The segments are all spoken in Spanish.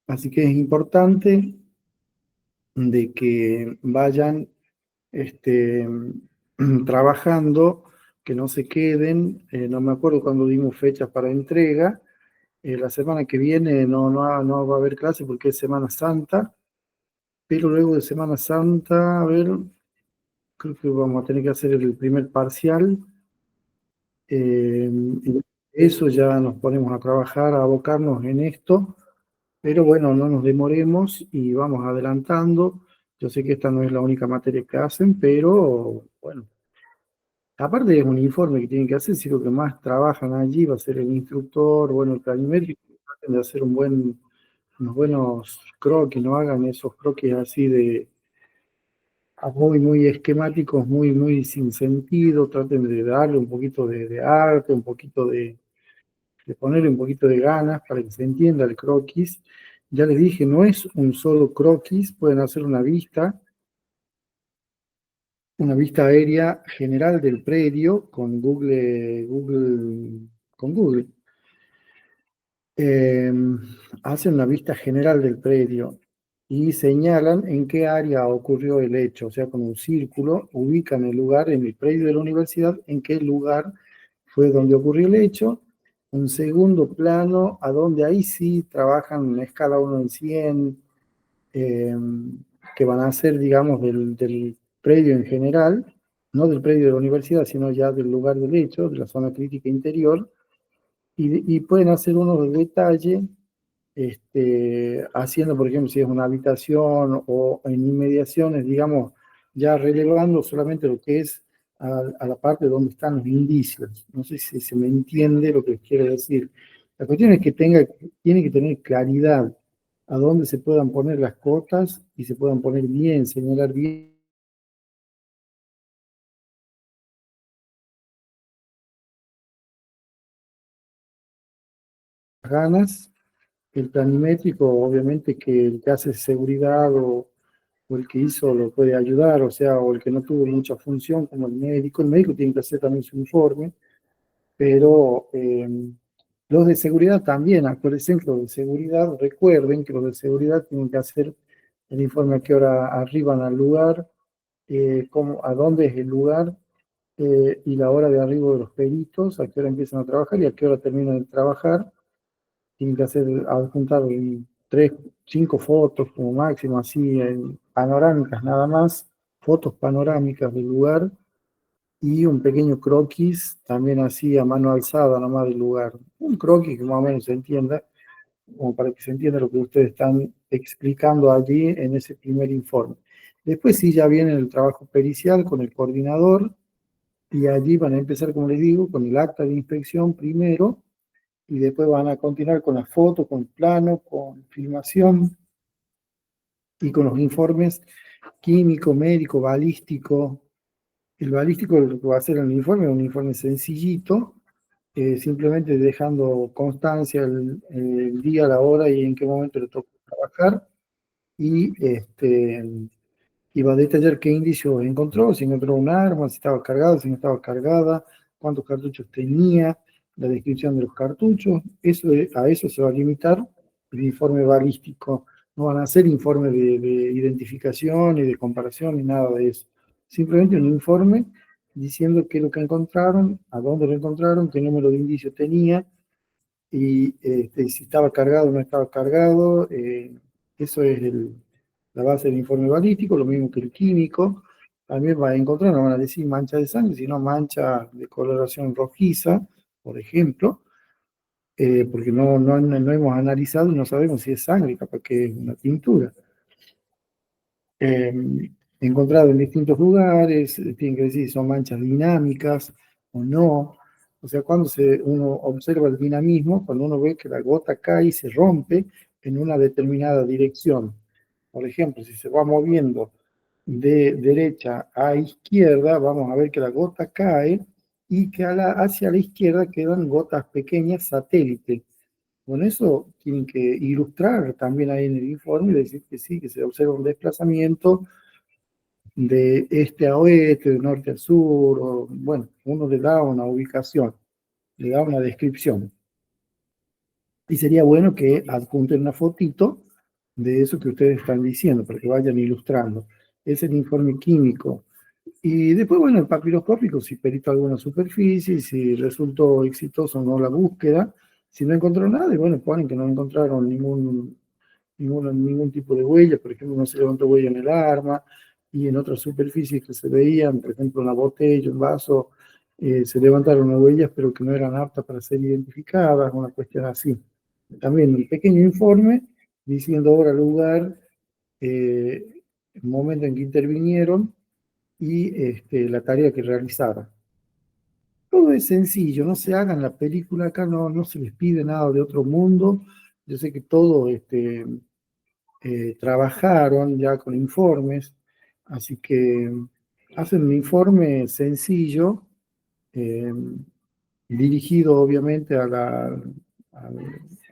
Así que es importante de que vayan este, trabajando, que no se queden. No me acuerdo cuando dimos fechas para entrega. La semana que viene no va a haber clase porque es Semana Santa, pero luego de Semana Santa, a ver, creo que vamos a tener que hacer el primer parcial. Y eso ya nos ponemos a trabajar, a abocarnos en esto, pero bueno, no nos demoremos y vamos adelantando. Yo sé que esta no es la única materia que hacen, pero bueno, aparte es un informe que tienen que hacer, si lo que más trabajan allí va a ser el instructor, bueno, el planimétrico, traten de hacer unos buenos croquis, no hagan esos croquis así de muy esquemáticos, muy sin sentido, traten de darle un poquito de arte, un poquito de ponerle un poquito de ganas para que se entienda el croquis. Ya les dije, no es un solo croquis, pueden hacer una vista aérea general del predio con Google. Eh, Hacen una vista general del predio y señalan en qué área ocurrió el hecho, o sea, con un círculo ubican el lugar en el predio de la universidad, en qué lugar fue donde ocurrió el hecho. Un segundo plano, a donde ahí sí trabajan en escala 1 en 100, eh, que van a ser, digamos, del predio en general, no del predio de la universidad, sino ya del lugar del hecho, de la zona crítica interior, y pueden hacer unos de detalle, haciendo, por ejemplo, si es una habitación o en inmediaciones, digamos, ya relevando solamente lo que es a la parte donde están los indicios. No sé si se me entiende lo que les quiero decir. La cuestión es que tiene que tener claridad a dónde se puedan poner las cotas y se puedan poner bien, señalar bien las ganas. El planimétrico, obviamente que el que hace seguridad o el que hizo lo puede ayudar, o sea, o el que no tuvo mucha función como el médico tiene que hacer también su informe, pero los de seguridad también, acuérdense que los de seguridad, recuerden que los de seguridad tienen que hacer el informe a qué hora arriban al lugar, a dónde es el lugar, y la hora de arribo de los peritos, a qué hora empiezan a trabajar y a qué hora terminan de trabajar. Tienen que adjuntar 3, 5 fotos como máximo, así, panorámicas nada más, fotos panorámicas del lugar y un pequeño croquis, también así a mano alzada nomás del lugar. Un croquis que más o menos se entienda, como para que se entienda lo que ustedes están explicando allí en ese primer informe. Después sí ya viene el trabajo pericial con el coordinador y allí van a empezar, como les digo, con el acta de inspección primero y después van a continuar con las fotos, con el plano, con filmación y con los informes químico, médico, balístico. El balístico lo que va a hacer en el informe es un informe sencillito, simplemente dejando constancia el día, la hora y en qué momento le toca trabajar. Y iba a detallar qué indicios encontró, si encontró un arma, si estaba cargada, si no estaba cargada, cuántos cartuchos tenía, la descripción de los cartuchos. A eso se va a limitar el informe balístico. No van a hacer informes de identificación, ni de comparación, ni nada de eso. Simplemente un informe diciendo qué es lo que encontraron, a dónde lo encontraron, qué número de indicio tenía, y si estaba cargado o no estaba cargado. Eso es la base del informe balístico, lo mismo que el químico. También va a encontrar, no van a decir mancha de sangre, sino mancha de coloración rojiza, por ejemplo, porque no hemos analizado y no sabemos si es sangre, capaz que es una tintura. Eh, Encontrado en distintos lugares, tienen que decir si son manchas dinámicas o no. O sea, cuando uno observa el dinamismo, cuando uno ve que la gota cae y se rompe en una determinada dirección. Por ejemplo, si se va moviendo de derecha a izquierda, vamos a ver que la gota cae y que hacia la izquierda quedan gotas pequeñas satélites. Con eso tienen que ilustrar también ahí en el informe y decir que sí, que se observa un desplazamiento de este a oeste, de norte a sur, o, bueno, uno le da una ubicación, le da una descripción. Y sería bueno que adjunten una fotito de eso que ustedes están diciendo, para que vayan ilustrando. Es el informe químico. Y después, bueno, el papiloscópico, si perito alguna superficie, si resultó exitoso o no la búsqueda, si no encontró nada, y bueno, ponen que no encontraron ningún tipo de huella, por ejemplo, no se levantó huella en el arma, y en otras superficies que se veían, por ejemplo, una botella, un vaso, se levantaron las huellas, pero que no eran aptas para ser identificadas, una cuestión así. También un pequeño informe diciendo hora, lugar, el momento en que intervinieron y la tarea que realizaron. Todo es sencillo, no se hagan la película acá, no se les pide nada de otro mundo. Yo sé que todos trabajaron ya con informes, así que hacen un informe sencillo, eh, dirigido obviamente a la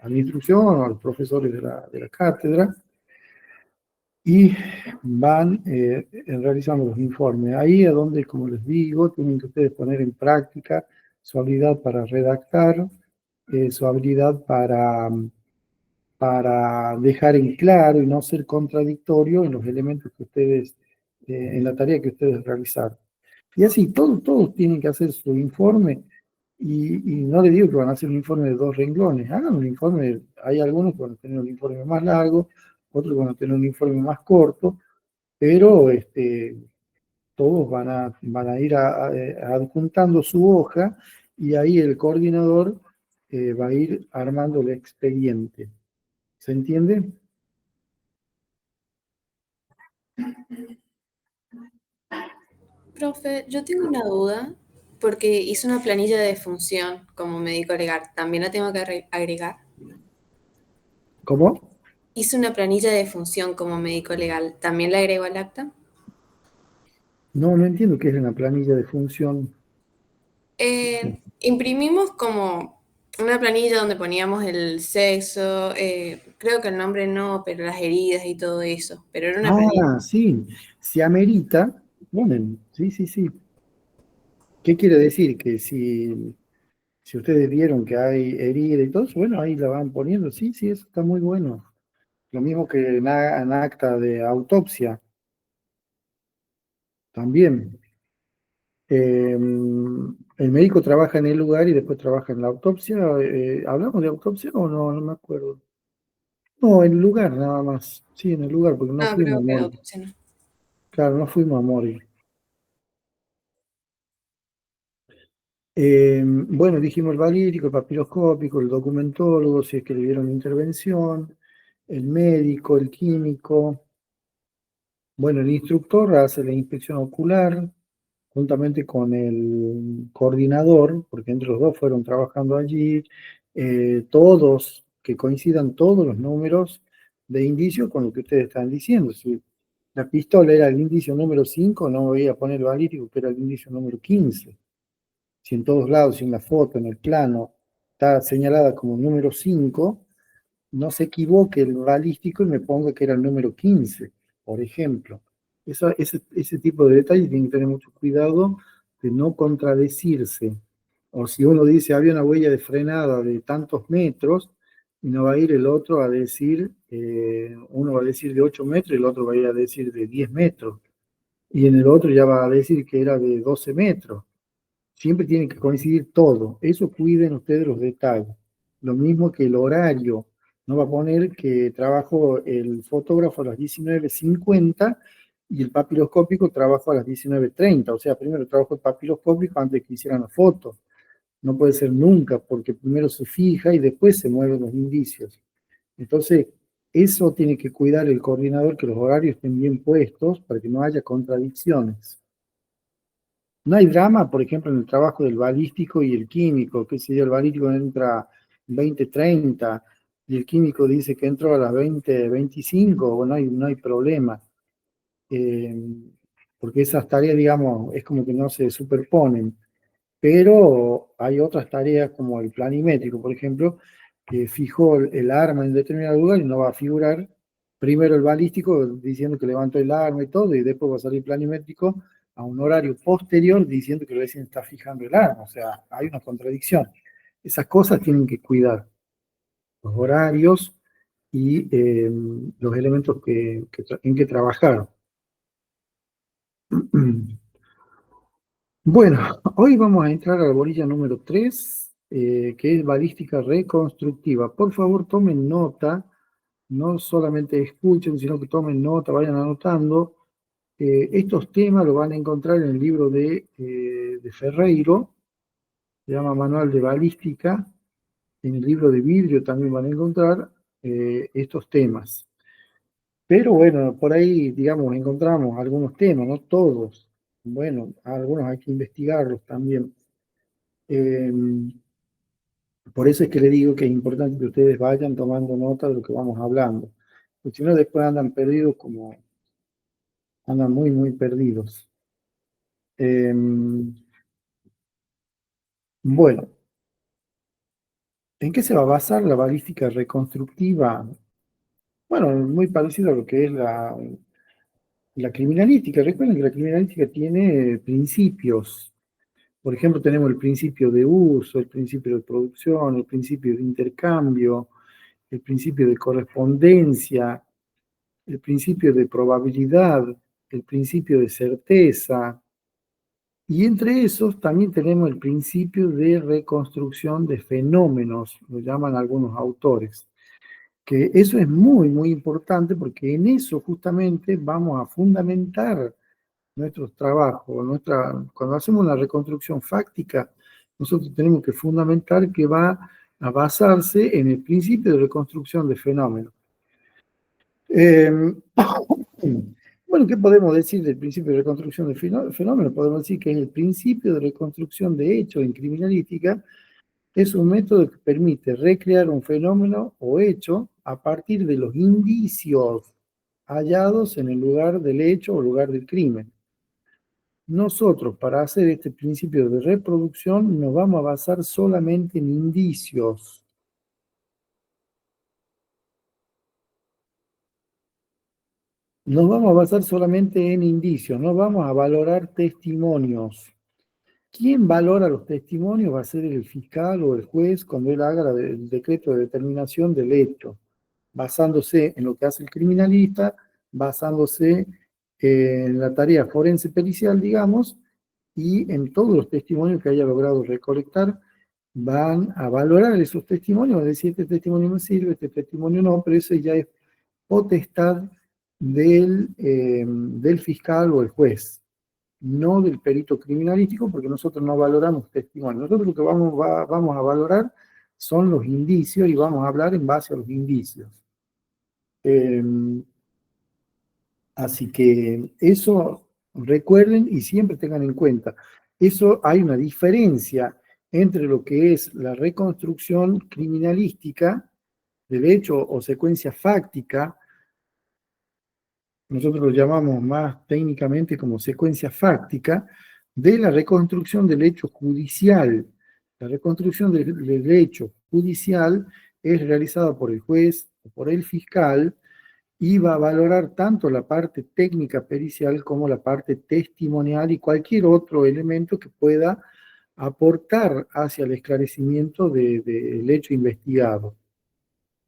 instrucción, a los profesores de la cátedra, y van realizando los informes. Ahí es donde, como les digo, tienen que ustedes poner en práctica su habilidad para redactar, su habilidad para dejar en claro y no ser contradictorio en los elementos que ustedes, en la tarea que ustedes realizaron. Y así, todos tienen que hacer su informe, y no les digo que van a hacer un informe de 2 renglones, hagan un informe, hay algunos que van a tener un informe más largo, otros que van a tener un informe más corto, pero todos van a ir adjuntando su hoja, y ahí el coordinador va a ir armando el expediente. ¿Se entiende? Profe, yo tengo una duda porque hice una planilla de función como médico legal. ¿También la tengo que agregar? ¿Cómo? Hice una planilla de función como médico legal. ¿También la agrego al acta? No entiendo qué es una planilla de función. Imprimimos como una planilla donde poníamos el sexo, creo que el nombre no, pero las heridas y todo eso. Pero era una planilla. Ah, sí, si amerita, ponen, sí, sí, sí. ¿Qué quiere decir? Que si ustedes vieron que hay herida y todo eso, bueno, ahí la van poniendo, sí, sí, eso está muy bueno. Lo mismo que en acta de autopsia, también. El médico trabaja en el lugar y después trabaja en la autopsia. ¿Hablamos de autopsia o no? No me acuerdo. No, en el lugar nada más. Sí, en el lugar, porque no No, fuimos creo a que morir. autopsia no. Claro, no fuimos a morir. Bueno, dijimos el balírico, el papiloscópico, el documentólogo, si es que le dieron intervención, el médico, el químico. Bueno, el instructor hace la inspección ocular juntamente con el coordinador, porque entre los dos fueron trabajando allí, todos, que coincidan todos los números de indicio con lo que ustedes están diciendo. Si la pistola era el indicio número 5, no voy a poner el balístico, que era el indicio número 15. Si en todos lados, si en la foto, en el plano, está señalada como número 5, no se equivoque el balístico y me ponga que era el número 15, por ejemplo. Ese tipo de detalles tienen que tener mucho cuidado de no contradecirse. O si uno dice había una huella de frenada de tantos metros, y no va a ir el otro a decir, uno va a decir de 8 metros y el otro va a ir a decir de 10 metros. Y en el otro ya va a decir que era de 12 metros. Siempre tiene que coincidir todo. Eso cuiden ustedes los detalles. Lo mismo que el horario. No va a poner que trabajó el fotógrafo a las 19:50 y el papiloscópico trabajó a las 19:30. O sea, primero trabajó el papiloscópico antes que hicieran la foto. No puede ser nunca, porque primero se fija y después se mueven los indicios. Entonces, eso tiene que cuidar el coordinador, que los horarios estén bien puestos para que no haya contradicciones. No hay drama, por ejemplo, en el trabajo del balístico y el químico, que si el balístico entra 20:30 y el químico dice que entró a las 20:25, bueno, no hay problema. Eh, Porque esas tareas, digamos, es como que no se superponen. Pero hay otras tareas como el planimétrico, por ejemplo, que fijó el arma en determinado lugar y no va a figurar primero el balístico diciendo que levantó el arma y todo, y después va a salir planimétrico a un horario posterior diciendo que recién está fijando el arma. O sea, hay una contradicción. Esas cosas tienen que cuidar. Los horarios y los elementos en que trabajar. Bueno, hoy vamos a entrar a la bolilla número 3, que es balística reconstructiva. Por favor, tomen nota, no solamente escuchen, sino que tomen nota, vayan anotando. Estos temas los van a encontrar en el libro de Ferreiro, se llama Manual de Balística. En el libro de vidrio también van a encontrar estos temas. Pero bueno, por ahí, digamos, encontramos algunos temas, no todos. Bueno, algunos hay que investigarlos también. Eh, por eso es que le digo que es importante que ustedes vayan tomando nota de lo que vamos hablando. Porque si no, después andan perdidos como andan muy, muy perdidos. Eh, bueno, ¿en qué se va a basar la balística reconstructiva? Bueno, muy parecido a lo que es la criminalística. Recuerden que la criminalística tiene principios. Por ejemplo, tenemos el principio de uso, el principio de producción, el principio de intercambio, el principio de correspondencia, el principio de probabilidad, el principio de certeza. Y entre esos también tenemos el principio de reconstrucción de fenómenos, lo llaman algunos autores. Que eso es muy, muy importante porque en eso justamente vamos a fundamentar nuestros trabajos. Cuando hacemos una reconstrucción fáctica, nosotros tenemos que fundamentar que va a basarse en el principio de reconstrucción de fenómenos. Bueno, ¿qué podemos decir del principio de reconstrucción de fenómenos? Podemos decir que el principio de reconstrucción de hechos en criminalística es un método que permite recrear un fenómeno o hecho a partir de los indicios hallados en el lugar del hecho o lugar del crimen. Nosotros, para hacer este principio de reproducción, nos vamos a basar solamente en indicios. Nos vamos a basar solamente en indicios, no vamos a valorar testimonios. ¿Quién valora los testimonios? Va a ser el fiscal o el juez cuando él haga el decreto de determinación del hecho, basándose en lo que hace el criminalista, basándose en la tarea forense pericial, digamos, y en todos los testimonios que haya logrado recolectar, van a valorar esos testimonios, van a decir, este testimonio me sirve, este testimonio no, pero eso ya es potestad del fiscal o el juez, no del perito criminalístico, porque nosotros no valoramos testimonios. Nosotros lo que vamos a valorar son los indicios y vamos a hablar en base a los indicios. Así que eso recuerden y siempre tengan en cuenta. Eso hay una diferencia entre lo que es la reconstrucción criminalística del hecho o secuencia fáctica. Nosotros lo llamamos más técnicamente como secuencia fáctica de la reconstrucción del hecho judicial. La reconstrucción del hecho judicial es realizada por el juez o por el fiscal y va a valorar tanto la parte técnica pericial como la parte testimonial y cualquier otro elemento que pueda aportar hacia el esclarecimiento del hecho investigado.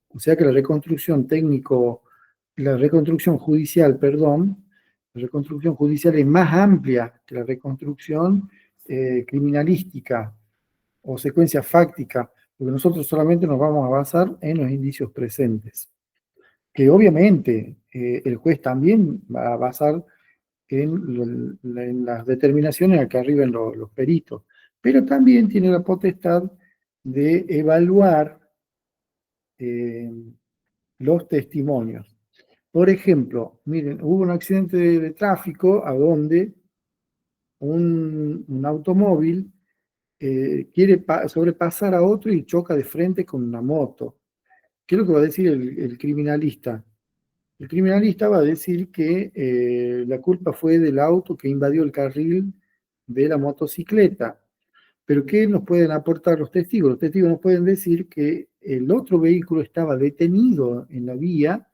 O sea que la reconstrucción judicial, perdón, la reconstrucción judicial es más amplia que la reconstrucción criminalística o secuencia fáctica, porque nosotros solamente nos vamos a basar en los indicios presentes. Que obviamente el juez también va a basar en las determinaciones a que arriben los peritos, pero también tiene la potestad de evaluar los testimonios. Por ejemplo, miren, hubo un accidente de tráfico a donde un automóvil quiere sobrepasar a otro y choca de frente con una moto. ¿Qué es lo que va a decir el criminalista? El criminalista va a decir que la culpa fue del auto que invadió el carril de la motocicleta. Pero ¿qué nos pueden aportar los testigos? Los testigos nos pueden decir que el otro vehículo estaba detenido en la vía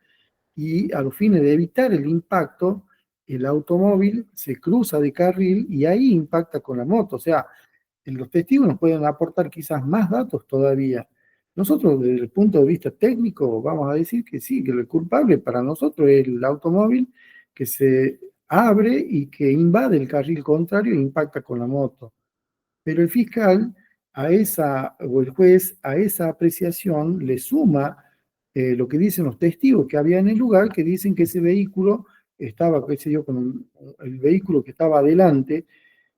y a los fines de evitar el impacto, el automóvil se cruza de carril y ahí impacta con la moto. O sea, los testigos nos pueden aportar quizás más datos todavía. Nosotros, desde el punto de vista técnico, vamos a decir que sí, que el culpable para nosotros es el automóvil que se abre y que invade el carril contrario e impacta con la moto. Pero el fiscal a esa, o el juez a esa apreciación le suma lo que dicen los testigos que había en el lugar, que dicen que ese vehículo estaba, qué sé yo, el vehículo que estaba adelante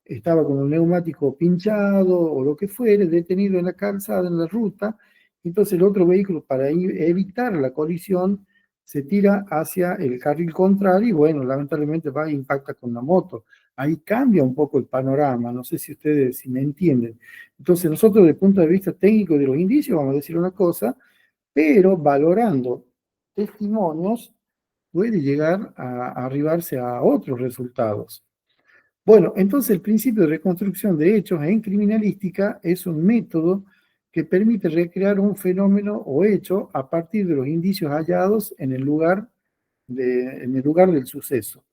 estaba con un neumático pinchado o lo que fuere, detenido en la calzada, en la ruta. Entonces el otro vehículo, para evitar la colisión, se tira hacia el carril contrario y bueno, lamentablemente va e impacta con la moto. Ahí cambia un poco el panorama, no sé si ustedes si me entienden. Entonces nosotros desde el punto de vista técnico de los indicios vamos a decir una cosa, pero valorando testimonios puede llegar a arribarse a otros resultados. Bueno, entonces el principio de reconstrucción de hechos en criminalística es un método que permite recrear un fenómeno o hecho a partir de los indicios hallados en el lugar del suceso.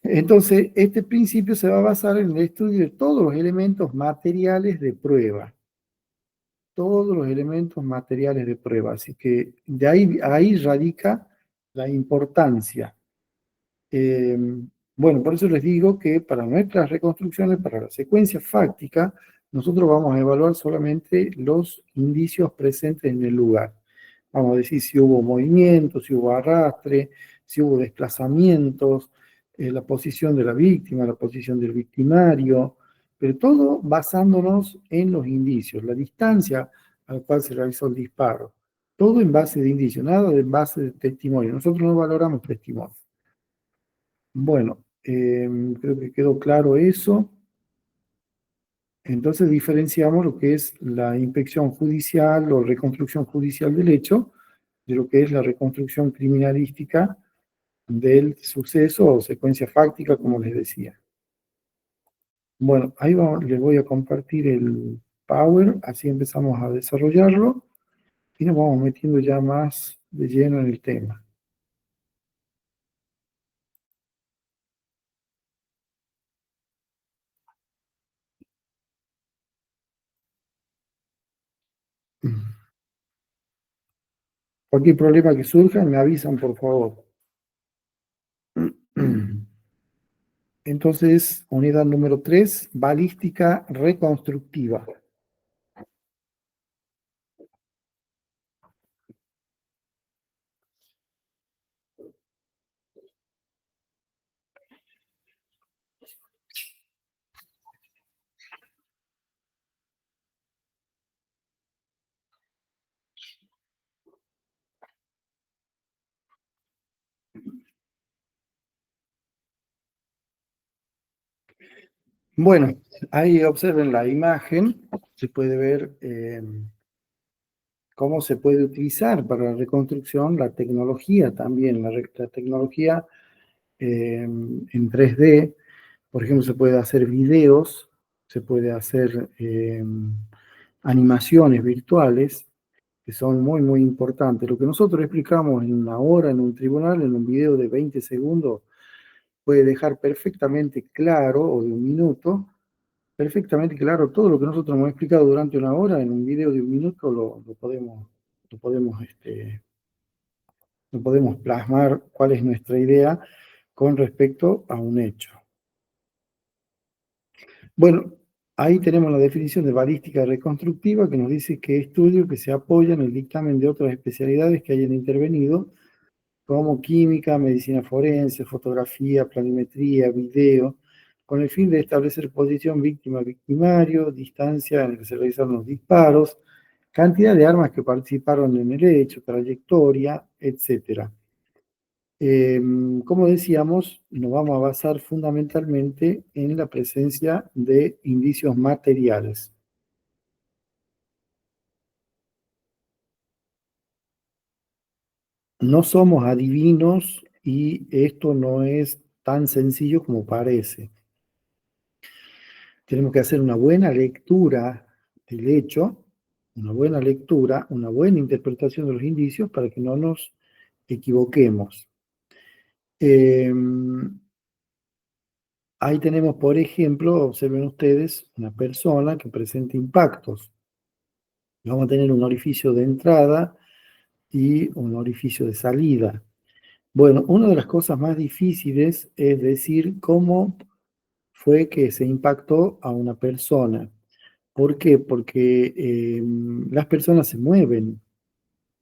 Entonces, este principio se va a basar en el estudio de todos los elementos materiales de prueba. Todos los elementos materiales de prueba. Así que de ahí radica la importancia. Eh, bueno, por eso les digo que para nuestras reconstrucciones, para la secuencia fáctica, nosotros vamos a evaluar solamente los indicios presentes en el lugar. Vamos a decir si hubo movimiento, si hubo arrastre, si hubo desplazamientos, la posición de la víctima, la posición del victimario, pero todo basándonos en los indicios, la distancia a la cual se realizó el disparo. Todo en base de indicios, nada en base de testimonio. Nosotros no valoramos testimonio. Bueno, creo que quedó claro eso. Entonces diferenciamos lo que es la inspección judicial o reconstrucción judicial del hecho de lo que es la reconstrucción criminalística del suceso o secuencia fáctica, como les decía. Bueno, ahí les voy a compartir el Power, así empezamos a desarrollarlo y nos vamos metiendo ya más de lleno en el tema. Cualquier problema que surja, me avisan, por favor. Entonces, unidad número 3, balística reconstructiva. Bueno, ahí observen la imagen, se puede ver cómo se puede utilizar para la reconstrucción la tecnología también, la tecnología en 3D. Por ejemplo, se puede hacer videos, se puede hacer animaciones virtuales, que son muy, muy importantes. Lo que nosotros explicamos en una hora en un tribunal, en un video de 20 segundos, puede dejar perfectamente claro, o de un minuto, perfectamente claro todo lo que nosotros hemos explicado durante una hora, en un video de un minuto lo podemos, lo podemos plasmar cuál es nuestra idea con respecto a un hecho. Bueno, ahí tenemos la definición de balística reconstructiva que nos dice que estudio que se apoya en el dictamen de otras especialidades que hayan intervenido, como química, medicina forense, fotografía, planimetría, video, con el fin de establecer posición víctima-victimario, distancia en la que se realizaron los disparos, cantidad de armas que participaron en el hecho, trayectoria, etc. Como decíamos, nos vamos a basar fundamentalmente en la presencia de indicios materiales. No somos adivinos y esto no es tan sencillo como parece. Tenemos que hacer una buena lectura del hecho, una buena lectura, una buena interpretación de los indicios para que no nos equivoquemos. Ahí tenemos, por ejemplo, observen ustedes, una persona que presenta impactos. Vamos a tener un orificio de entrada y un orificio de salida. Bueno, una de las cosas más difíciles es decir cómo fue que se impactó a una persona. ¿Por qué? Porque las personas se mueven.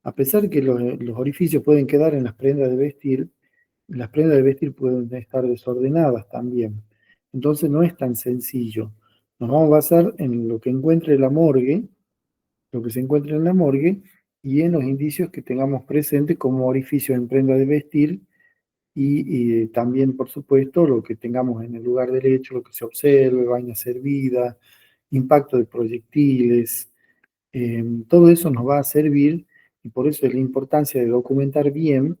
A pesar que los orificios pueden quedar en las prendas de vestir pueden estar desordenadas también. Entonces no es tan sencillo. Nos vamos a basar en lo que encuentre la morgue, lo que se encuentra en la morgue y en los indicios que tengamos presentes como orificios en prenda de vestir y también, por supuesto, lo que tengamos en el lugar del hecho, lo que se observe, baña servida, impacto de proyectiles, todo eso nos va a servir y por eso es la importancia de documentar bien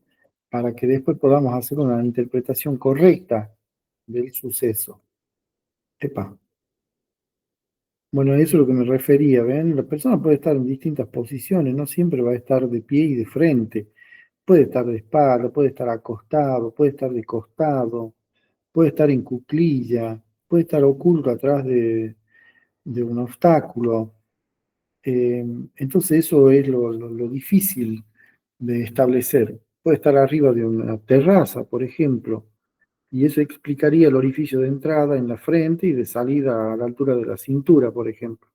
para que después podamos hacer una interpretación correcta del suceso. Epa. Bueno, eso es lo que me refería, ¿ven? La persona puede estar en distintas posiciones, no siempre va a estar de pie y de frente. Puede estar de espalda, puede estar acostado, puede estar de costado, puede estar en cuclilla, puede estar oculto atrás de un obstáculo. Entonces eso es lo difícil de establecer. Puede estar arriba de una terraza, por ejemplo, y eso explicaría el orificio de entrada en la frente y de salida a la altura de la cintura, por ejemplo.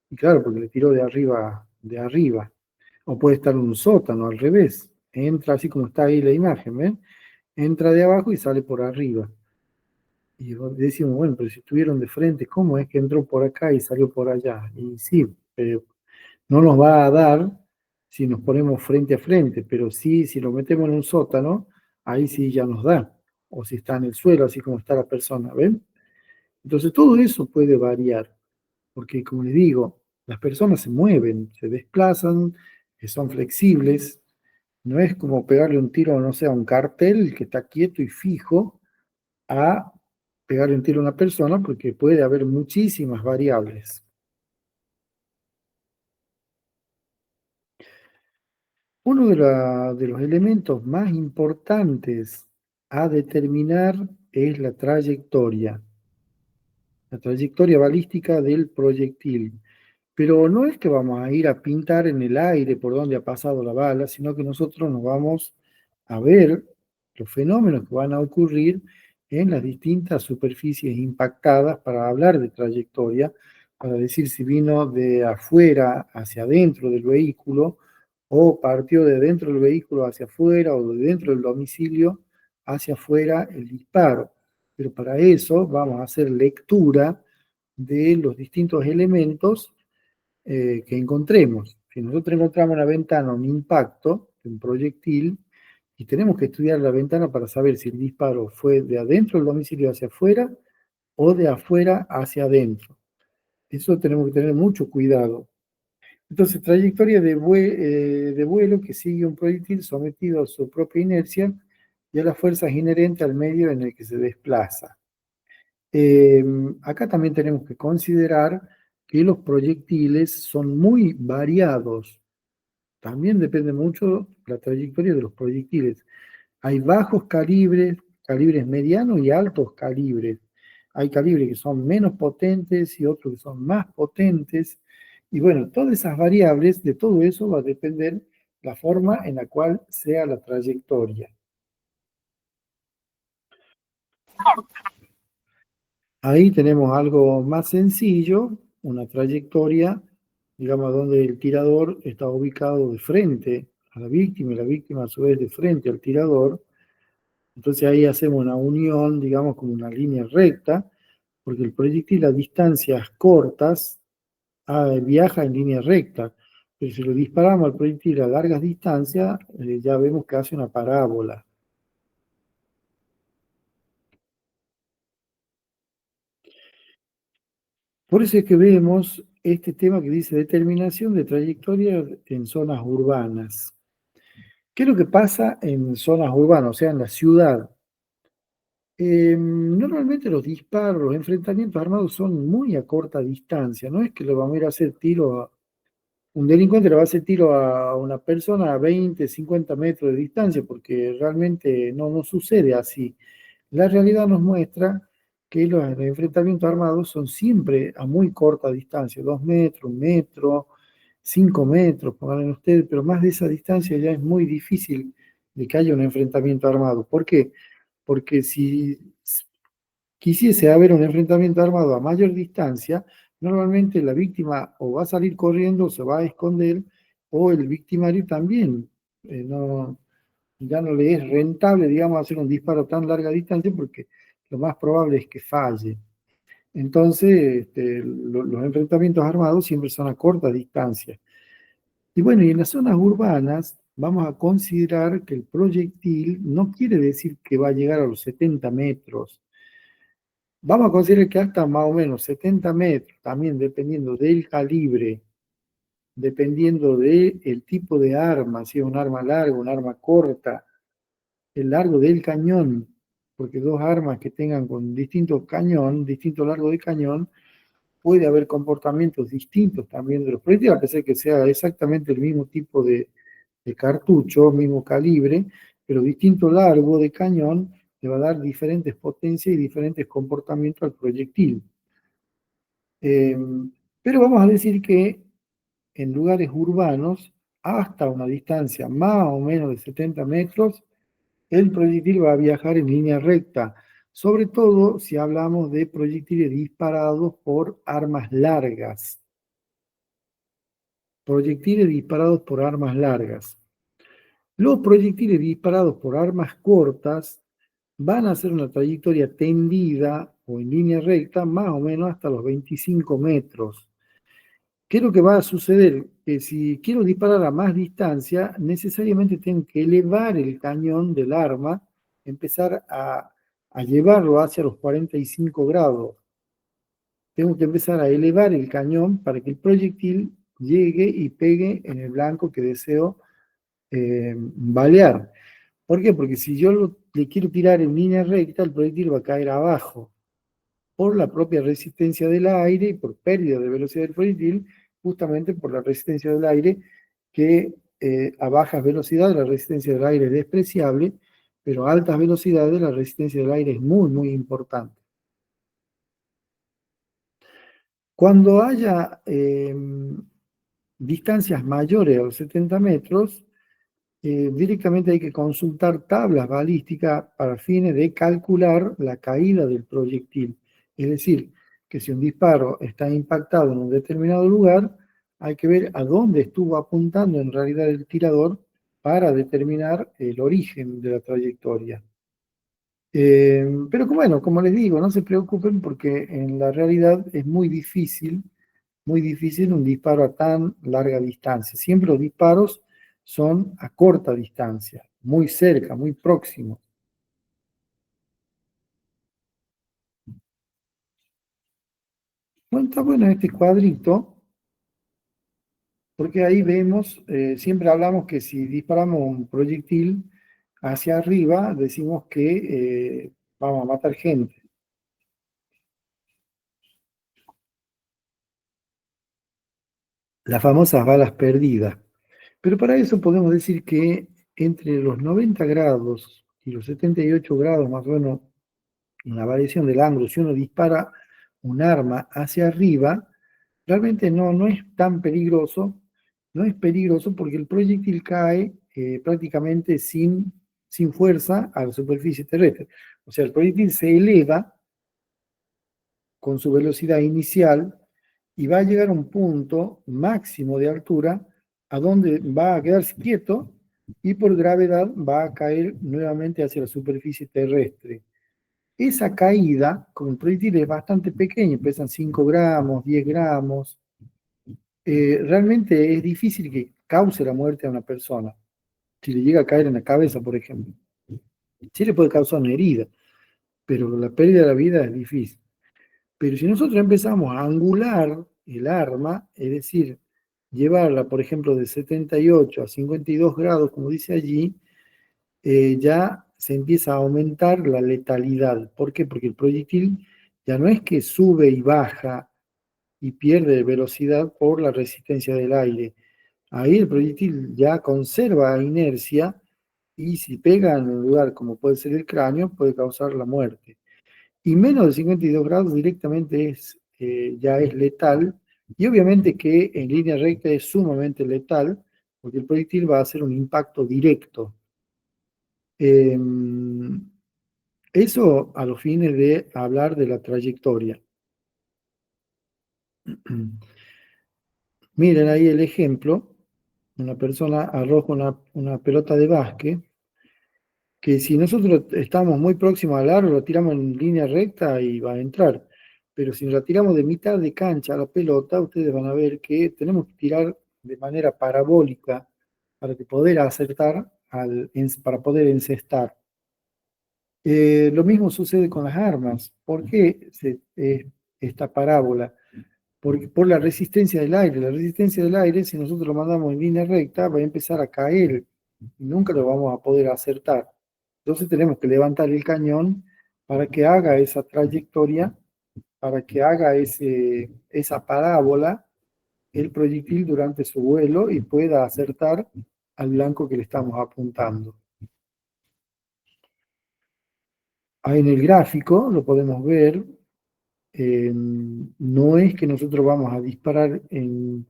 Y claro, porque le tiró de arriba, de arriba. O puede estar en un sótano al revés. Entra así como está ahí la imagen, ¿ven? Entra de abajo y sale por arriba. Y decimos, bueno, pero si estuvieron de frente, ¿cómo es que entró por acá y salió por allá? Y sí, no nos va a dar si nos ponemos frente a frente, pero sí, si lo metemos en un sótano, ahí sí ya nos da. O si está en el suelo, así como está la persona, ¿ven? Entonces todo eso puede variar, porque como les digo, las personas se mueven, se desplazan, son flexibles. No es como pegarle un tiro, no sé, a un cartel que está quieto y fijo, a pegarle un tiro a una persona, porque puede haber muchísimas variables. Uno de los elementos más importantes a determinar es la trayectoria balística del proyectil. Pero no es que vamos a ir a pintar en el aire por donde ha pasado la bala, sino que nosotros nos vamos a ver los fenómenos que van a ocurrir en las distintas superficies impactadas para hablar de trayectoria, para decir si vino de afuera hacia adentro del vehículo o partió de dentro del vehículo hacia afuera o de dentro del domicilio hacia afuera el disparo. Pero para eso vamos a hacer lectura de los distintos elementos que encontremos. Si nosotros encontramos una ventana, un impacto, un proyectil, y tenemos que estudiar la ventana para saber si el disparo fue de adentro del domicilio hacia afuera o de afuera hacia adentro. Eso tenemos que tener mucho cuidado. Entonces, trayectoria de vuelo que sigue un proyectil sometido a su propia inercia y a las fuerzas inherentes al medio en el que se desplaza. Acá también tenemos que considerar que los proyectiles son muy variados. También depende mucho la trayectoria de los proyectiles. Hay bajos calibres, calibres medianos y altos calibres. Hay calibres que son menos potentes y otros que son más potentes. Y bueno, todas esas variables, de todo eso va a depender la forma en la cual sea la trayectoria. Ahí tenemos algo más sencillo, una trayectoria, digamos, donde el tirador está ubicado de frente a la víctima y la víctima a su vez de frente al tirador. Entonces ahí hacemos una unión, digamos, como una línea recta, porque el proyectil a distancias cortas viaja en línea recta, pero si lo disparamos al proyectil a largas distancias, ya vemos que hace una parábola. Por eso es que vemos este tema que dice determinación de trayectoria en zonas urbanas. ¿Qué es lo que pasa en zonas urbanas, o sea, en la ciudad? Normalmente los disparos, los enfrentamientos armados son muy a corta distancia. No es que le vamos a ir a hacer tiro a un delincuente, le va a hacer tiro a una persona a 20, 50 metros de distancia, porque realmente no sucede así. La realidad nos muestra que los enfrentamientos armados son siempre a muy corta distancia, 2 metros, 1 metro, 5 metros, pongan ustedes, pero más de esa distancia ya es muy difícil de que haya un enfrentamiento armado. ¿Por qué? Porque si quisiese haber un enfrentamiento armado a mayor distancia, normalmente la víctima o va a salir corriendo, o se va a esconder, o el victimario también. No, ya no le es rentable, digamos, hacer un disparo a tan larga distancia porque lo más probable es que falle. Entonces, los enfrentamientos armados siempre son a corta distancia. Y bueno, y en las zonas urbanas vamos a considerar que el proyectil no quiere decir que va a llegar a los 70 metros. Vamos a considerar que hasta más o menos 70 metros, también dependiendo del calibre, dependiendo del tipo de arma, si es un arma larga, un arma corta, el largo del cañón, porque dos armas que tengan con distinto cañón, distinto largo de cañón, puede haber comportamientos distintos también de los proyectiles, a pesar de que sea exactamente el mismo tipo de cartucho, mismo calibre, pero distinto largo de cañón le va a dar diferentes potencias y diferentes comportamientos al proyectil. Eh, pero vamos a decir que en lugares urbanos, hasta una distancia más o menos de 70 metros, el proyectil va a viajar en línea recta, sobre todo si hablamos de proyectiles disparados por armas largas. Proyectiles disparados por armas largas. Los proyectiles disparados por armas cortas van a hacer una trayectoria tendida o en línea recta más o menos hasta los 25 metros. ¿Qué es lo que va a suceder? Que si quiero disparar a más distancia, necesariamente tengo que elevar el cañón del arma, empezar a llevarlo hacia los 45 grados. Tengo que empezar a elevar el cañón para que el proyectil llegue y pegue en el blanco que deseo balear. ¿Por qué? Porque si yo le quiero tirar en línea recta, el proyectil va a caer abajo por la propia resistencia del aire y por pérdida de velocidad del proyectil, justamente por la resistencia del aire, que a bajas velocidades la resistencia del aire es despreciable, pero a altas velocidades la resistencia del aire es muy, muy importante. Cuando haya distancias mayores a los 70 metros, directamente hay que consultar tablas balísticas para fines de calcular la caída del proyectil. Es decir, que si un disparo está impactado en un determinado lugar, hay que ver a dónde estuvo apuntando en realidad el tirador para determinar el origen de la trayectoria. Pero bueno, como les digo, no se preocupen porque en la realidad es muy difícil un disparo a tan larga distancia. Siempre los disparos son a corta distancia, muy cerca, muy próximos. Bueno, está bueno este cuadrito, porque ahí vemos, siempre hablamos que si disparamos un proyectil hacia arriba, decimos que vamos a matar gente. Las famosas balas perdidas. Pero para eso podemos decir que entre los 90 grados y los 78 grados, más o menos, en la variación del ángulo, si uno dispara un arma hacia arriba, realmente no es tan peligroso, no es peligroso porque el proyectil cae prácticamente sin fuerza a la superficie terrestre. O sea, el proyectil se eleva con su velocidad inicial y va a llegar a un punto máximo de altura a donde va a quedarse quieto y por gravedad va a caer nuevamente hacia la superficie terrestre. Esa caída, como el proyectil es bastante pequeño, pesan 5 gramos, 10 gramos, realmente es difícil que cause la muerte a una persona. Si le llega a caer en la cabeza, por ejemplo. Sí le puede causar una herida, pero la pérdida de la vida es difícil. Pero si nosotros empezamos a angular el arma, es decir, llevarla, por ejemplo, de 78 a 52 grados, como dice allí, ya se empieza a aumentar la letalidad. ¿Por qué? Porque el proyectil ya no es que sube y baja y pierde velocidad por la resistencia del aire. Ahí el proyectil ya conserva inercia y si pega en un lugar como puede ser el cráneo, puede causar la muerte. Y menos de 52 grados directamente ya es letal Y obviamente que en línea recta es sumamente letal, porque el proyectil va a hacer un impacto directo. Eso a los fines de hablar de la trayectoria. Miren ahí el ejemplo. Una persona arroja una pelota de básquet, que si nosotros estamos muy próximos al aro, lo tiramos en línea recta y va a entrar. Pero si la tiramos de mitad de cancha a la pelota, ustedes van a ver que tenemos que tirar de manera parabólica para que poder acertar, para poder encestar. Lo mismo sucede con las armas. ¿Por qué esta parábola? Por la resistencia del aire. La resistencia del aire, si nosotros lo mandamos en línea recta, va a empezar a caer y nunca lo vamos a poder acertar. Entonces tenemos que levantar el cañón para que haga esa trayectoria, para que haga esa parábola el proyectil durante su vuelo y pueda acertar al blanco que le estamos apuntando. Ahí en el gráfico lo podemos ver. No es que nosotros vamos a disparar en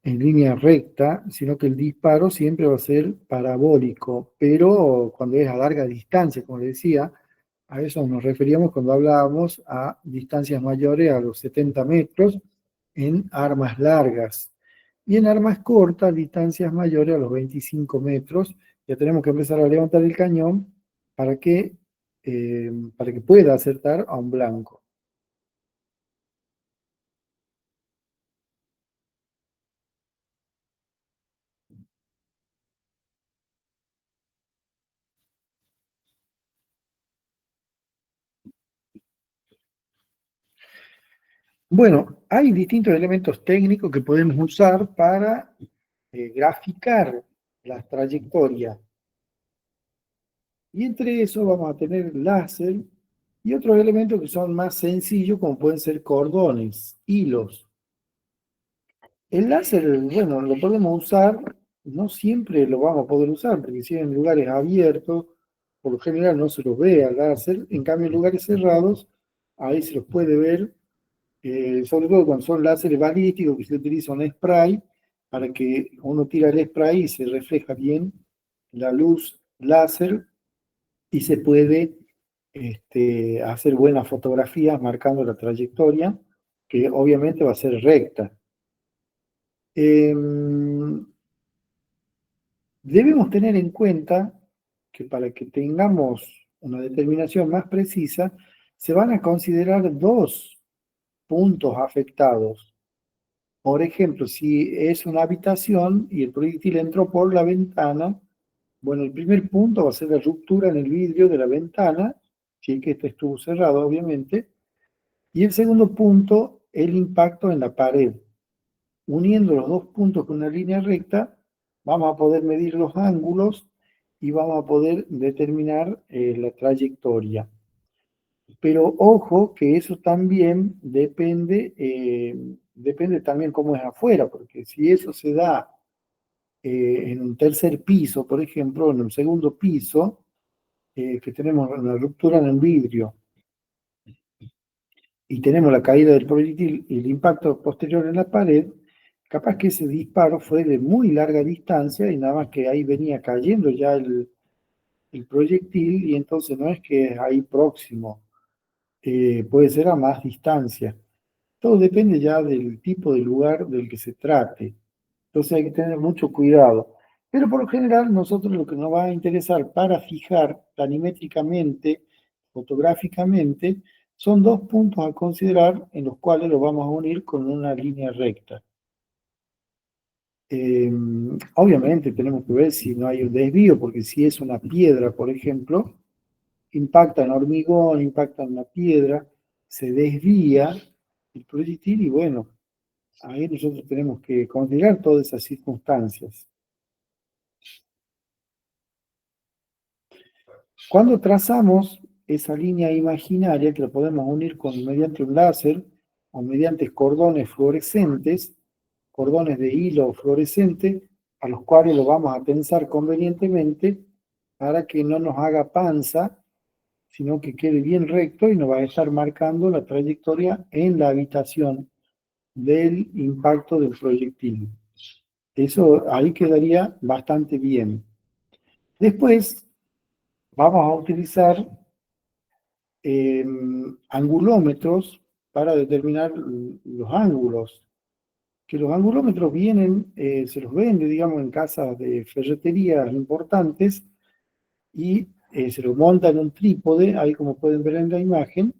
línea recta, sino que el disparo siempre va a ser parabólico, pero cuando es a larga distancia, como les decía, a eso nos referíamos cuando hablábamos a distancias mayores a los 70 metros en armas largas. Y en armas cortas, distancias mayores a los 25 metros, ya tenemos que empezar a levantar el cañón para para que pueda acertar a un blanco. Bueno, hay distintos elementos técnicos que podemos usar para graficar las trayectorias. Y entre eso vamos a tener láser y otros elementos que son más sencillos, como pueden ser cordones, hilos. El láser, bueno, lo podemos usar, no siempre lo vamos a poder usar, porque si en lugares abiertos, por lo general no se los ve al láser, en cambio en lugares cerrados, ahí se los puede ver, sobre todo cuando son láseres balísticos, que se utiliza un spray, para que uno tira el spray y se refleja bien la luz láser y se puede hacer buenas fotografías marcando la trayectoria, que obviamente va a ser recta. Debemos tener en cuenta que para que tengamos una determinación más precisa, se van a considerar dos puntos afectados. Por ejemplo, si es una habitación y el proyectil entró por la ventana, bueno, el primer punto va a ser la ruptura en el vidrio de la ventana, si es que este estuvo cerrado, obviamente, y el segundo punto, el impacto en la pared. Uniendo los dos puntos con una línea recta, vamos a poder medir los ángulos y vamos a poder determinar la trayectoria. Pero ojo que eso también depende también cómo es afuera, porque si eso se da en un tercer piso, por ejemplo, en un segundo piso, que tenemos una ruptura en el vidrio y tenemos la caída del proyectil y el impacto posterior en la pared, capaz que ese disparo fue de muy larga distancia y nada más que ahí venía cayendo ya el proyectil y entonces no es que es ahí próximo, puede ser a más distancia. Todo depende ya del tipo de lugar del que se trate. Entonces hay que tener mucho cuidado. Pero por lo general nosotros lo que nos va a interesar para fijar planimétricamente, fotográficamente, son dos puntos a considerar en los cuales los vamos a unir con una línea recta. Obviamente tenemos que ver si no hay un desvío, porque si es una piedra, por ejemplo, impacta en hormigón, impacta en la piedra, se desvía el proyectil y bueno, ahí nosotros tenemos que considerar todas esas circunstancias. Cuando trazamos esa línea imaginaria que la podemos unir mediante un láser o mediante cordones fluorescentes, cordones de hilo fluorescente, a los cuales lo vamos a tensar convenientemente para que no nos haga panza, sino que quede bien recto y nos va a estar marcando la trayectoria en la habitación. del impacto del proyectil. Eso ahí quedaría bastante bien. Después vamos a utilizar angulómetros para determinar los ángulos. Que los angulómetros vienen, se los vende, digamos, en casas de ferretería importantes y se los monta en un trípode, ahí como pueden ver en la imagen,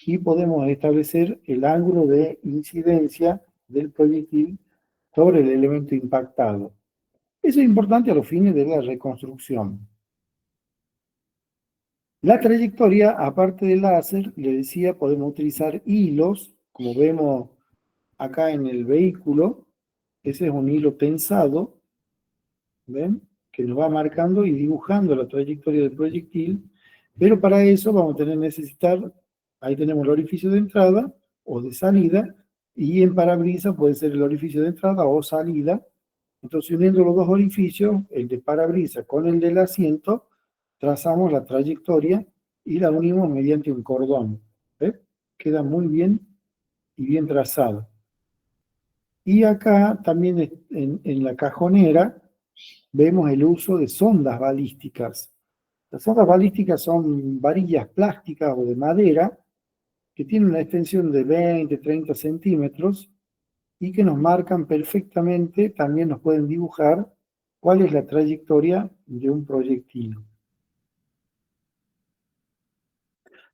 y podemos establecer el ángulo de incidencia del proyectil sobre el elemento impactado. Eso es importante a los fines de la reconstrucción. La trayectoria, aparte del láser, le decía, podemos utilizar hilos, como vemos acá en el vehículo. Ese es un hilo tensado, ¿ven? Que nos va marcando y dibujando la trayectoria del proyectil, pero para eso vamos a necesitar, ahí tenemos el orificio de entrada o de salida, y en parabrisas puede ser el orificio de entrada o salida. Entonces, uniendo los dos orificios, el de parabrisas con el del asiento, trazamos la trayectoria y la unimos mediante un cordón. ¿Ves? Queda muy bien y bien trazado. Y acá también en la cajonera vemos el uso de sondas balísticas. Las sondas balísticas son varillas plásticas o de madera que tienen una extensión de 20, 30 centímetros y que nos marcan perfectamente, también nos pueden dibujar cuál es la trayectoria de un proyectil.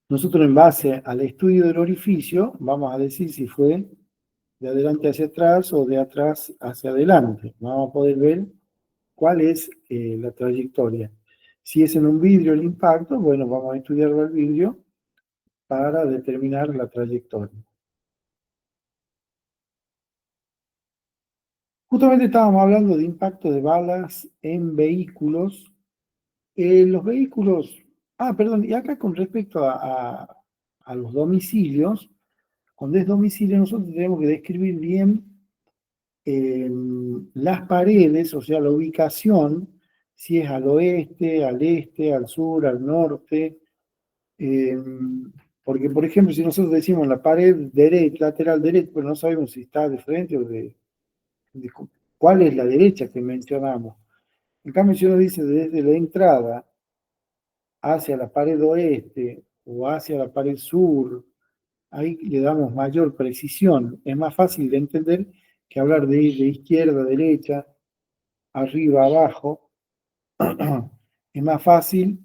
Nosotros en base al estudio del orificio vamos a decir si fue de adelante hacia atrás o de atrás hacia adelante. Vamos a poder ver cuál es la trayectoria. Si es en un vidrio el impacto, bueno, vamos a estudiarlo al vidrio para determinar la trayectoria. Justamente estábamos hablando de impacto de balas en vehículos. Los vehículos, perdón, y acá con respecto a los domicilios, cuando es domicilio nosotros tenemos que describir bien las paredes, o sea, la ubicación, si es al oeste, al este, al sur, al norte, porque, por ejemplo, si nosotros decimos la pared derecha, lateral derecha, pero no sabemos si está de frente o de cuál es la derecha que mencionamos. En cambio, si uno dice desde la entrada hacia la pared oeste o hacia la pared sur, ahí le damos mayor precisión. Es más fácil de entender que hablar de izquierda a derecha, arriba a abajo. Es más fácil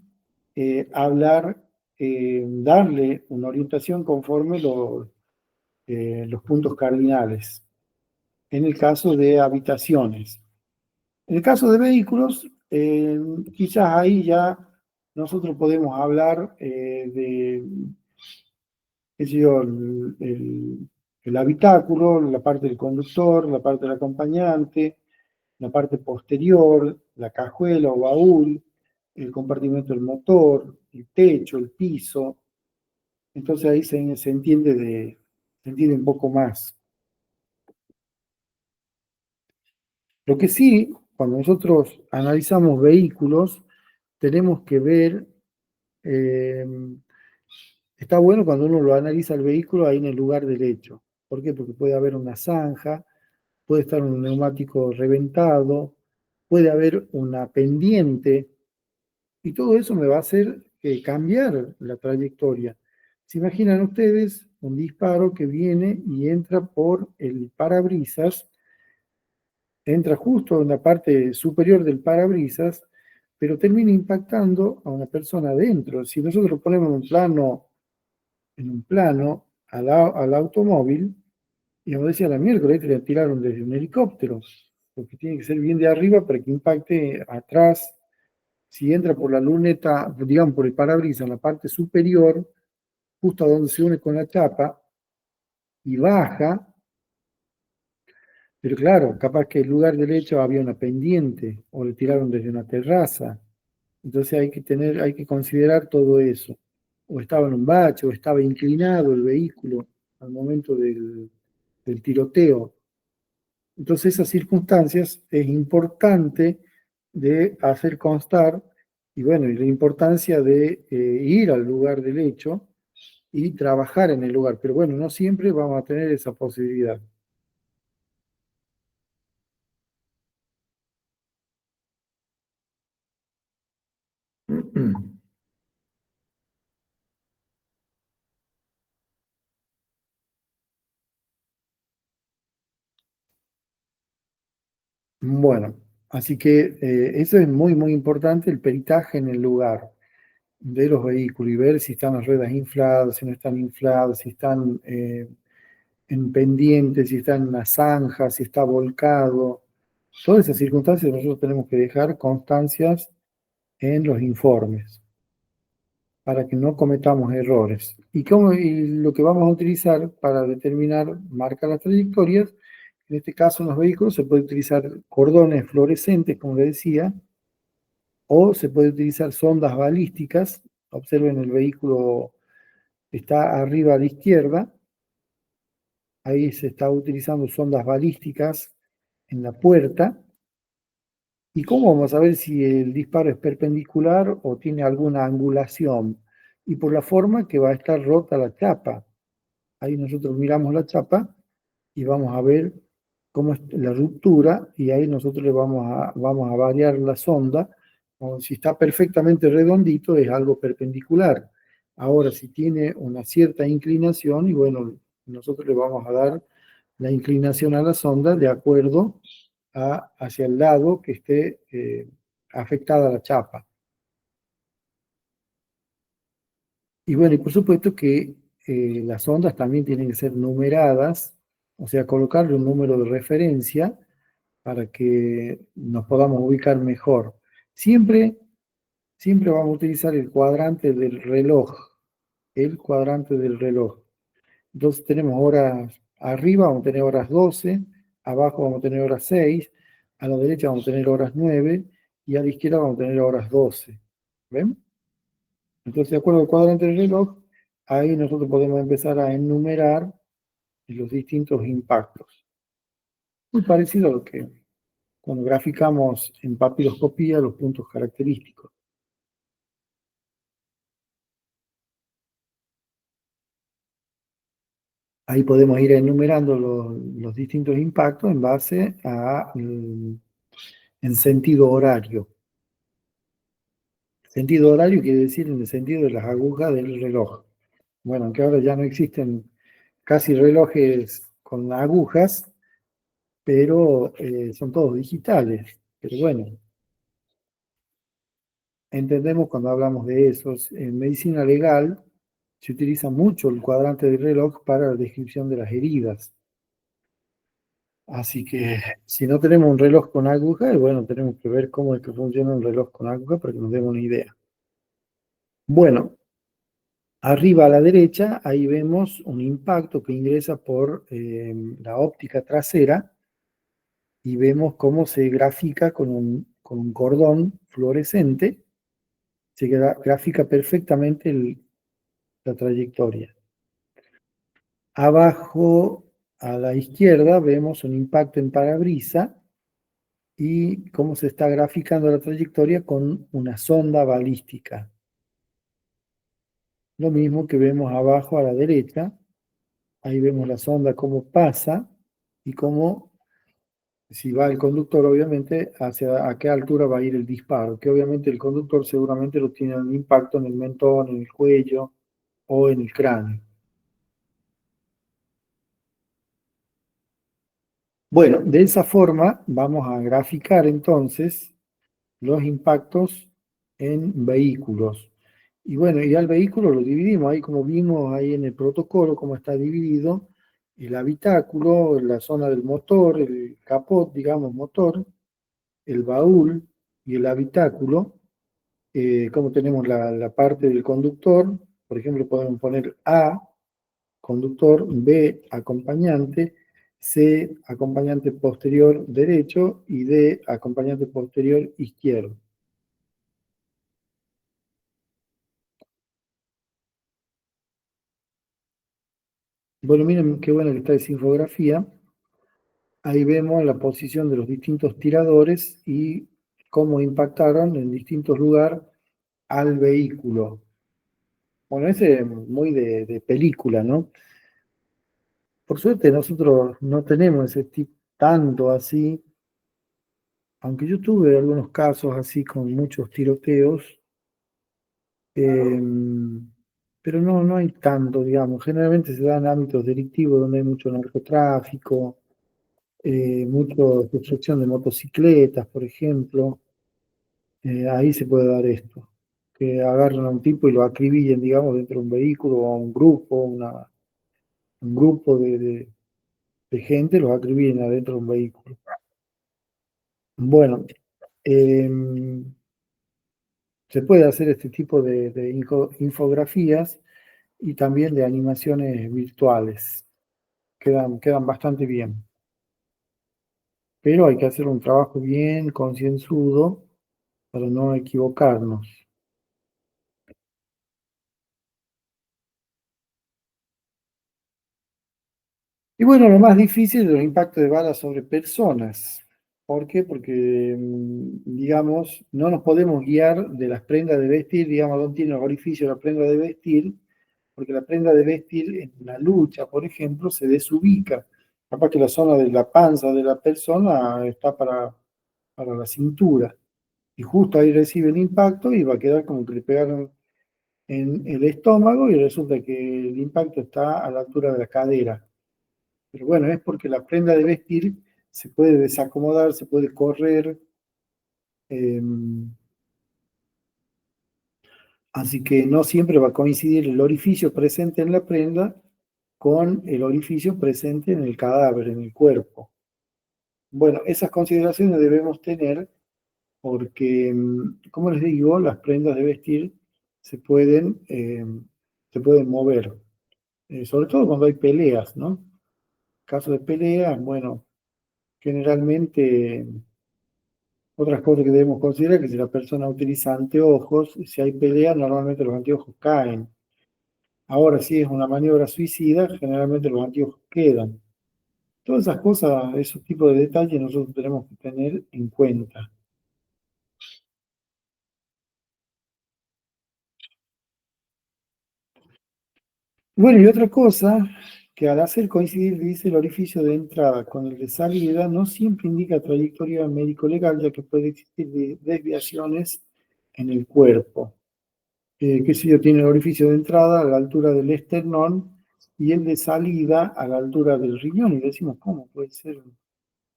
hablar, darle una orientación conforme los puntos cardinales. En el caso de habitaciones. En el caso de vehículos, quizás ahí ya nosotros podemos hablar de qué sé yo, el habitáculo, la parte del conductor, la parte del acompañante, la parte posterior, la cajuela o baúl, el compartimento del motor, el techo, el piso. Entonces ahí se entiende un poco más. Lo que sí, cuando nosotros analizamos vehículos, tenemos que ver, está bueno cuando uno lo analiza el vehículo ahí en el lugar del hecho. ¿Por qué? Porque puede haber una zanja, puede estar un neumático reventado, puede haber una pendiente, y todo eso me va a hacer cambiar la trayectoria. ¿Se imaginan ustedes un disparo que viene y entra por el parabrisas, entra justo en la parte superior del parabrisas, pero termina impactando a una persona adentro? Si nosotros ponemos en un plano al automóvil, y como decía la miércoles, le tiraron desde un helicóptero, porque tiene que ser bien de arriba para que impacte atrás. Si entra por la luneta, digamos por el parabrisas en la parte superior, justo a donde se une con la chapa, y baja, pero claro, capaz que en lugar del hecho había una pendiente, o le tiraron desde una terraza. Entonces hay que considerar todo eso. O estaba en un bache, o estaba inclinado el vehículo al momento del tiroteo. Entonces esas circunstancias es importante de hacer constar, y bueno, y la importancia de ir al lugar del hecho y trabajar en el lugar. Pero bueno, no siempre vamos a tener esa posibilidad. Bueno, así que eso es muy, muy importante, el peritaje en el lugar de los vehículos y ver si están las ruedas infladas, si no están infladas, si están en pendiente, si está en una zanja, si está volcado. Todas esas circunstancias nosotros tenemos que dejar constancias en los informes para que no cometamos errores. Y lo que vamos a utilizar para determinar, marcar las trayectorias, en este caso en los vehículos se puede utilizar cordones fluorescentes, como le decía, o se puede utilizar sondas balísticas. Observen el vehículo está arriba a la izquierda, ahí se está utilizando sondas balísticas en la puerta. ¿Y cómo vamos a ver si el disparo es perpendicular o tiene alguna angulación? Y por la forma que va a estar rota la chapa. Ahí nosotros miramos la chapa y vamos a ver cómo es la ruptura y ahí nosotros vamos a variar la sonda. O si está perfectamente redondito es algo perpendicular. Ahora, si tiene una cierta inclinación, y bueno, nosotros le vamos a dar la inclinación a la sonda de acuerdo hacia el lado que esté afectada la chapa. Y bueno, y por supuesto que las ondas también tienen que ser numeradas, o sea, colocarle un número de referencia para que nos podamos ubicar mejor. Siempre, siempre vamos a utilizar el cuadrante del reloj, el cuadrante del reloj. Entonces tenemos horas, arriba vamos a tener horas 12, abajo vamos a tener horas 6, a la derecha vamos a tener horas 9 y a la izquierda vamos a tener horas 12. ¿Ven? Entonces, de acuerdo al cuadrante del reloj, ahí nosotros podemos empezar a enumerar los distintos impactos. Muy parecido a lo que cuando graficamos en papiloscopía los puntos característicos. Ahí podemos ir enumerando los distintos impactos en base en sentido horario. Sentido horario quiere decir en el sentido de las agujas del reloj. Bueno, aunque ahora ya no existen casi relojes con agujas, pero son todos digitales. Pero bueno, entendemos cuando hablamos de esos. En medicina legal se utiliza mucho el cuadrante del reloj para la descripción de las heridas. Así que si no tenemos un reloj con aguja, bueno, tenemos que ver cómo es que funciona un reloj con aguja para que nos demos una idea. Bueno, arriba a la derecha, ahí vemos un impacto que ingresa por la óptica trasera y vemos cómo se grafica con un cordón fluorescente, se grafica perfectamente la trayectoria. Abajo a la izquierda vemos un impacto en parabrisa y cómo se está graficando la trayectoria con una sonda balística. Lo mismo que vemos abajo a la derecha, ahí vemos la sonda cómo pasa y cómo, si va el conductor, obviamente, hacia a qué altura va a ir el disparo, que obviamente el conductor seguramente lo tiene un impacto en el mentón, en el cuello o en el cráneo. Bueno, de esa forma vamos a graficar entonces los impactos en vehículos. Y bueno, y al vehículo lo dividimos, ahí como vimos ahí en el protocolo, cómo está dividido el habitáculo, la zona del motor, el capot, digamos, motor, el baúl y el habitáculo, como tenemos la parte del conductor, por ejemplo, podemos poner A, conductor, B, acompañante, C, acompañante posterior derecho y D, acompañante posterior izquierdo. Bueno, miren qué buena que está esa infografía. Ahí vemos la posición de los distintos tiradores y cómo impactaron en distintos lugares al vehículo. Bueno, ese es muy de película, ¿no? Por suerte nosotros no tenemos ese tipo tanto así, aunque yo tuve algunos casos así con muchos tiroteos, Pero no hay tanto, digamos. Generalmente se dan ámbitos delictivos donde hay mucho narcotráfico, mucha destrucción de motocicletas, por ejemplo. Ahí se puede dar esto. Que agarren a un tipo y lo acribillen, digamos, dentro de un vehículo o a un grupo, un grupo de gente, los acribillen adentro de un vehículo. Bueno, se puede hacer este tipo de infografías y también de animaciones virtuales. Quedan bastante bien. Pero hay que hacer un trabajo bien concienzudo para no equivocarnos. Y bueno, lo más difícil es el impacto de balas sobre personas. ¿Por qué? Porque, digamos, no nos podemos guiar de las prendas de vestir, digamos, dónde tiene el orificio la prenda de vestir, porque la prenda de vestir en la lucha, por ejemplo, se desubica. Capaz que la zona de la panza de la persona está para la cintura. Y justo ahí recibe el impacto y va a quedar como que le pegaron en el estómago y resulta que el impacto está a la altura de la cadera. Pero bueno, es porque la prenda de vestir se puede desacomodar, se puede correr, eh, así que no siempre va a coincidir el orificio presente en la prenda con el orificio presente en el cadáver, en el cuerpo. Bueno, esas consideraciones debemos tener porque, como les digo, las prendas de vestir se pueden, eh, se pueden mover, sobre todo cuando hay peleas, ¿no? En caso de peleas, bueno, generalmente otras cosas que debemos considerar que si la persona utiliza anteojos, si hay pelea, normalmente los anteojos caen. Ahora, si es una maniobra suicida, generalmente los anteojos quedan. Todas esas cosas, esos tipos de detalles nosotros tenemos que tener en cuenta. Bueno, y otra cosa, que al hacer coincidir, dice, el orificio de entrada con el de salida, no siempre indica trayectoria médico-legal, ya que puede existir desviaciones en el cuerpo. Qué sé yo, tiene el orificio de entrada a la altura del esternón y el de salida a la altura del riñón. Y decimos, ¿cómo puede ser?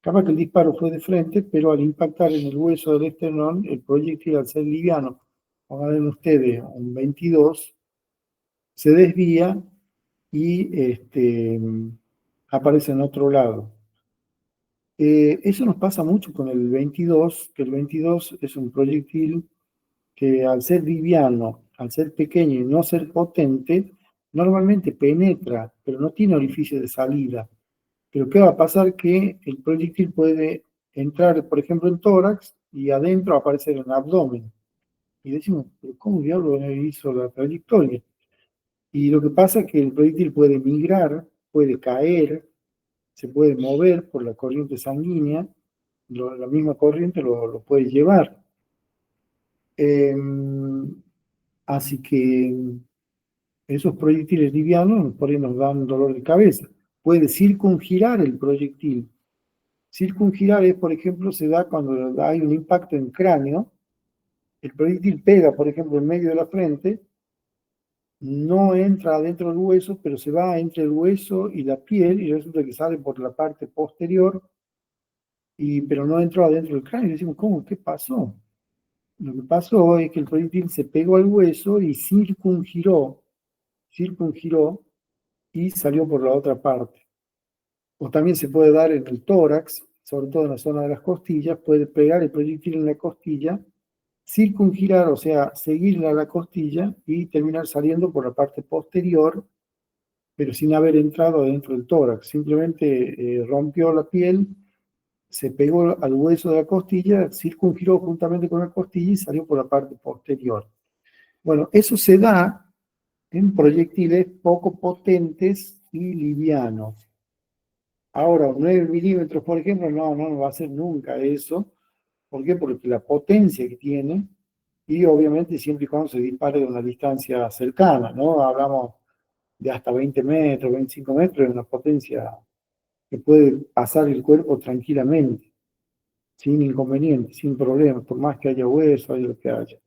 Capaz que el disparo fue de frente, pero al impactar en el hueso del esternón, el proyectil al ser liviano, pongan ustedes un 22, se desvía y aparece en otro lado. Eso nos pasa mucho con el 22, que el 22 es un proyectil que al ser liviano, al ser pequeño y no ser potente, normalmente penetra, pero no tiene orificio de salida. Pero ¿qué va a pasar? Que el proyectil puede entrar, por ejemplo, en tórax y adentro aparecer en el abdomen. Y decimos, ¿pero cómo diablo hizo la trayectoria? Y lo que pasa es que el proyectil puede migrar, puede caer, se puede mover por la corriente sanguínea, la misma corriente lo puede llevar. Eh, Así que esos proyectiles livianos por ahí nos dan dolor de cabeza. Puede circungirar el proyectil. Circungirar es, por ejemplo, se da cuando hay un impacto en cráneo, el proyectil pega, por ejemplo, en medio de la frente, no entra adentro del hueso, pero se va entre el hueso y la piel y resulta que sale por la parte posterior, pero no entró adentro del cráneo. Y decimos, ¿cómo? ¿Qué pasó? Lo que pasó es que el proyectil se pegó al hueso y circungiró y salió por la otra parte. O también se puede dar en el tórax, sobre todo en la zona de las costillas, puede pegar el proyectil en la costilla, circungirar, o sea, seguirla a la costilla y terminar saliendo por la parte posterior, pero sin haber entrado dentro del tórax. Simplemente rompió la piel, se pegó al hueso de la costilla, circungiró juntamente con la costilla y salió por la parte posterior. Bueno, eso se da en proyectiles poco potentes y livianos. Ahora, 9 milímetros, por ejemplo, no va a ser nunca eso. ¿Por qué? Porque la potencia que tiene, y obviamente siempre y cuando se dispare de una distancia cercana, ¿no? Hablamos de hasta 20 metros, 25 metros, es una potencia que puede pasar el cuerpo tranquilamente, sin inconveniente, sin problema, por más que haya hueso, haya lo que haya.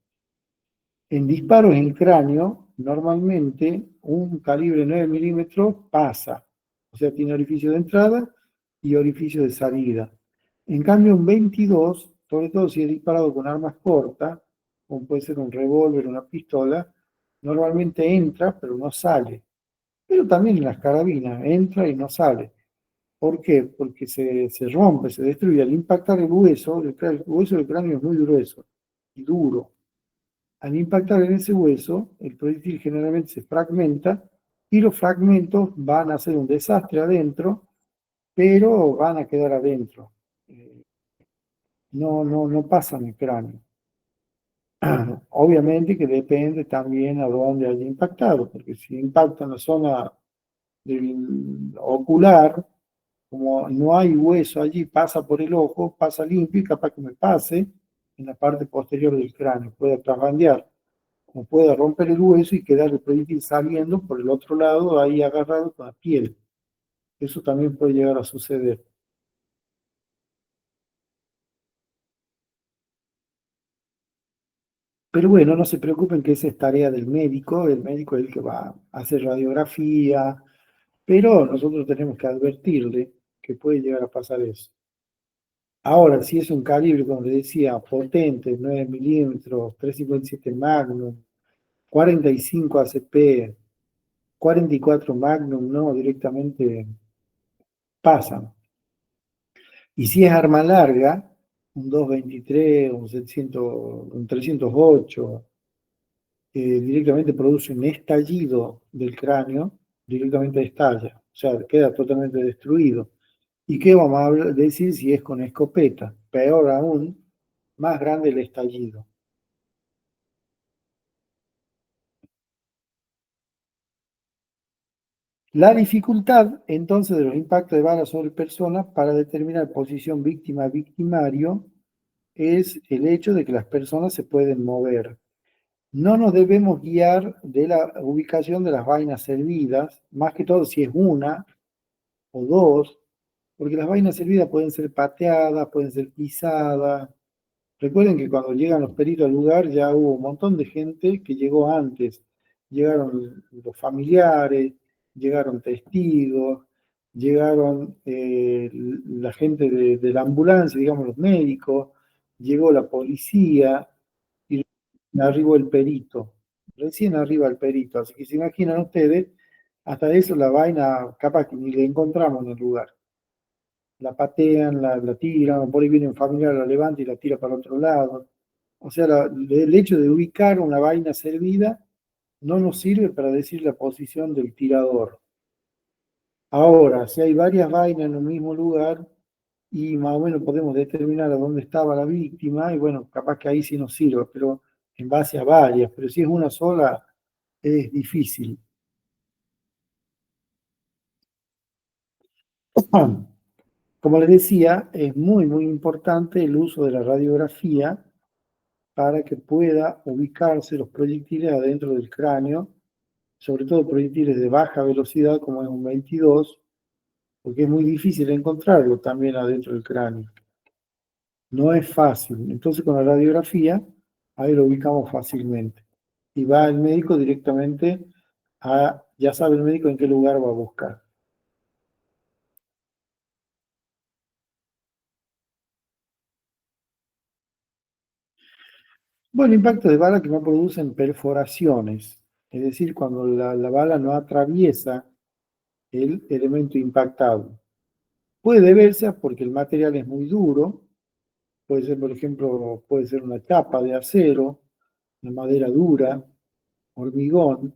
En disparos en el cráneo, normalmente un calibre 9 milímetros pasa, o sea, tiene orificio de entrada y orificio de salida. En cambio, un 22, sobre todo si es disparado con armas cortas, como puede ser un revólver, una pistola, normalmente entra, pero no sale. Pero también en las carabinas, entra y no sale. ¿Por qué? Porque se rompe, se destruye. Al impactar el hueso del cráneo es muy grueso y duro. Al impactar en ese hueso, el proyectil generalmente se fragmenta y los fragmentos van a hacer un desastre adentro, pero van a quedar adentro. No pasan el cráneo. Obviamente que depende también a dónde haya impactado, porque si impacta en la zona del ocular, como no hay hueso allí, pasa por el ojo, pasa limpio y capaz que me pase en la parte posterior del cráneo, puede trasbandear, como puede romper el hueso y quedar el proyectil saliendo por el otro lado, ahí agarrado con la piel. Eso también puede llegar a suceder. Pero bueno, no se preocupen que esa es tarea del médico, el médico es el que va a hacer radiografía, pero nosotros tenemos que advertirle que puede llegar a pasar eso. Ahora, si es un calibre, como les decía, potente, 9 milímetros, 357 Magnum, 45 ACP, 44 Magnum, no, directamente pasan. Y si es arma larga, un 223, un 700, un 308, directamente produce un estallido del cráneo, directamente estalla, o sea, queda totalmente destruido. ¿Y qué vamos a decir si es con escopeta? Peor aún, más grande el estallido. La dificultad entonces de los impactos de bala sobre personas para determinar posición víctima-victimario es el hecho de que las personas se pueden mover. No nos debemos guiar de la ubicación de las vainas servidas, más que todo si es una o dos, porque las vainas servidas pueden ser pateadas, pueden ser pisadas. Recuerden que cuando llegan los peritos al lugar ya hubo un montón de gente que llegó antes. Llegaron los familiares, llegaron testigos, llegaron la gente de la ambulancia, digamos los médicos, llegó la policía y arribó el perito. Recién arriba el perito. Así que se imaginan ustedes, hasta eso la vaina capaz que ni le encontramos en el lugar. La patean, la tiran, por ahí viene un familiar, la levanta y la tira para otro lado. O sea, el hecho de ubicar una vaina servida no nos sirve para decir la posición del tirador. Ahora, si hay varias vainas en el mismo lugar y más o menos podemos determinar a dónde estaba la víctima, y bueno, capaz que ahí sí nos sirve, pero en base a varias, pero si es una sola, es difícil. Como les decía, es muy importante el uso de la radiografía para que pueda ubicarse los proyectiles adentro del cráneo, sobre todo proyectiles de baja velocidad como es un 22, porque es muy difícil encontrarlo también adentro del cráneo. No es fácil. Entonces con la radiografía, ahí lo ubicamos fácilmente. Y va el médico directamente ya sabe el médico en qué lugar va a buscar. Bueno, impacto de bala que no producen perforaciones, es decir, cuando la bala no atraviesa el elemento impactado. Puede deberse a porque el material es muy duro, puede ser, por ejemplo, puede ser una tapa de acero, una madera dura, hormigón,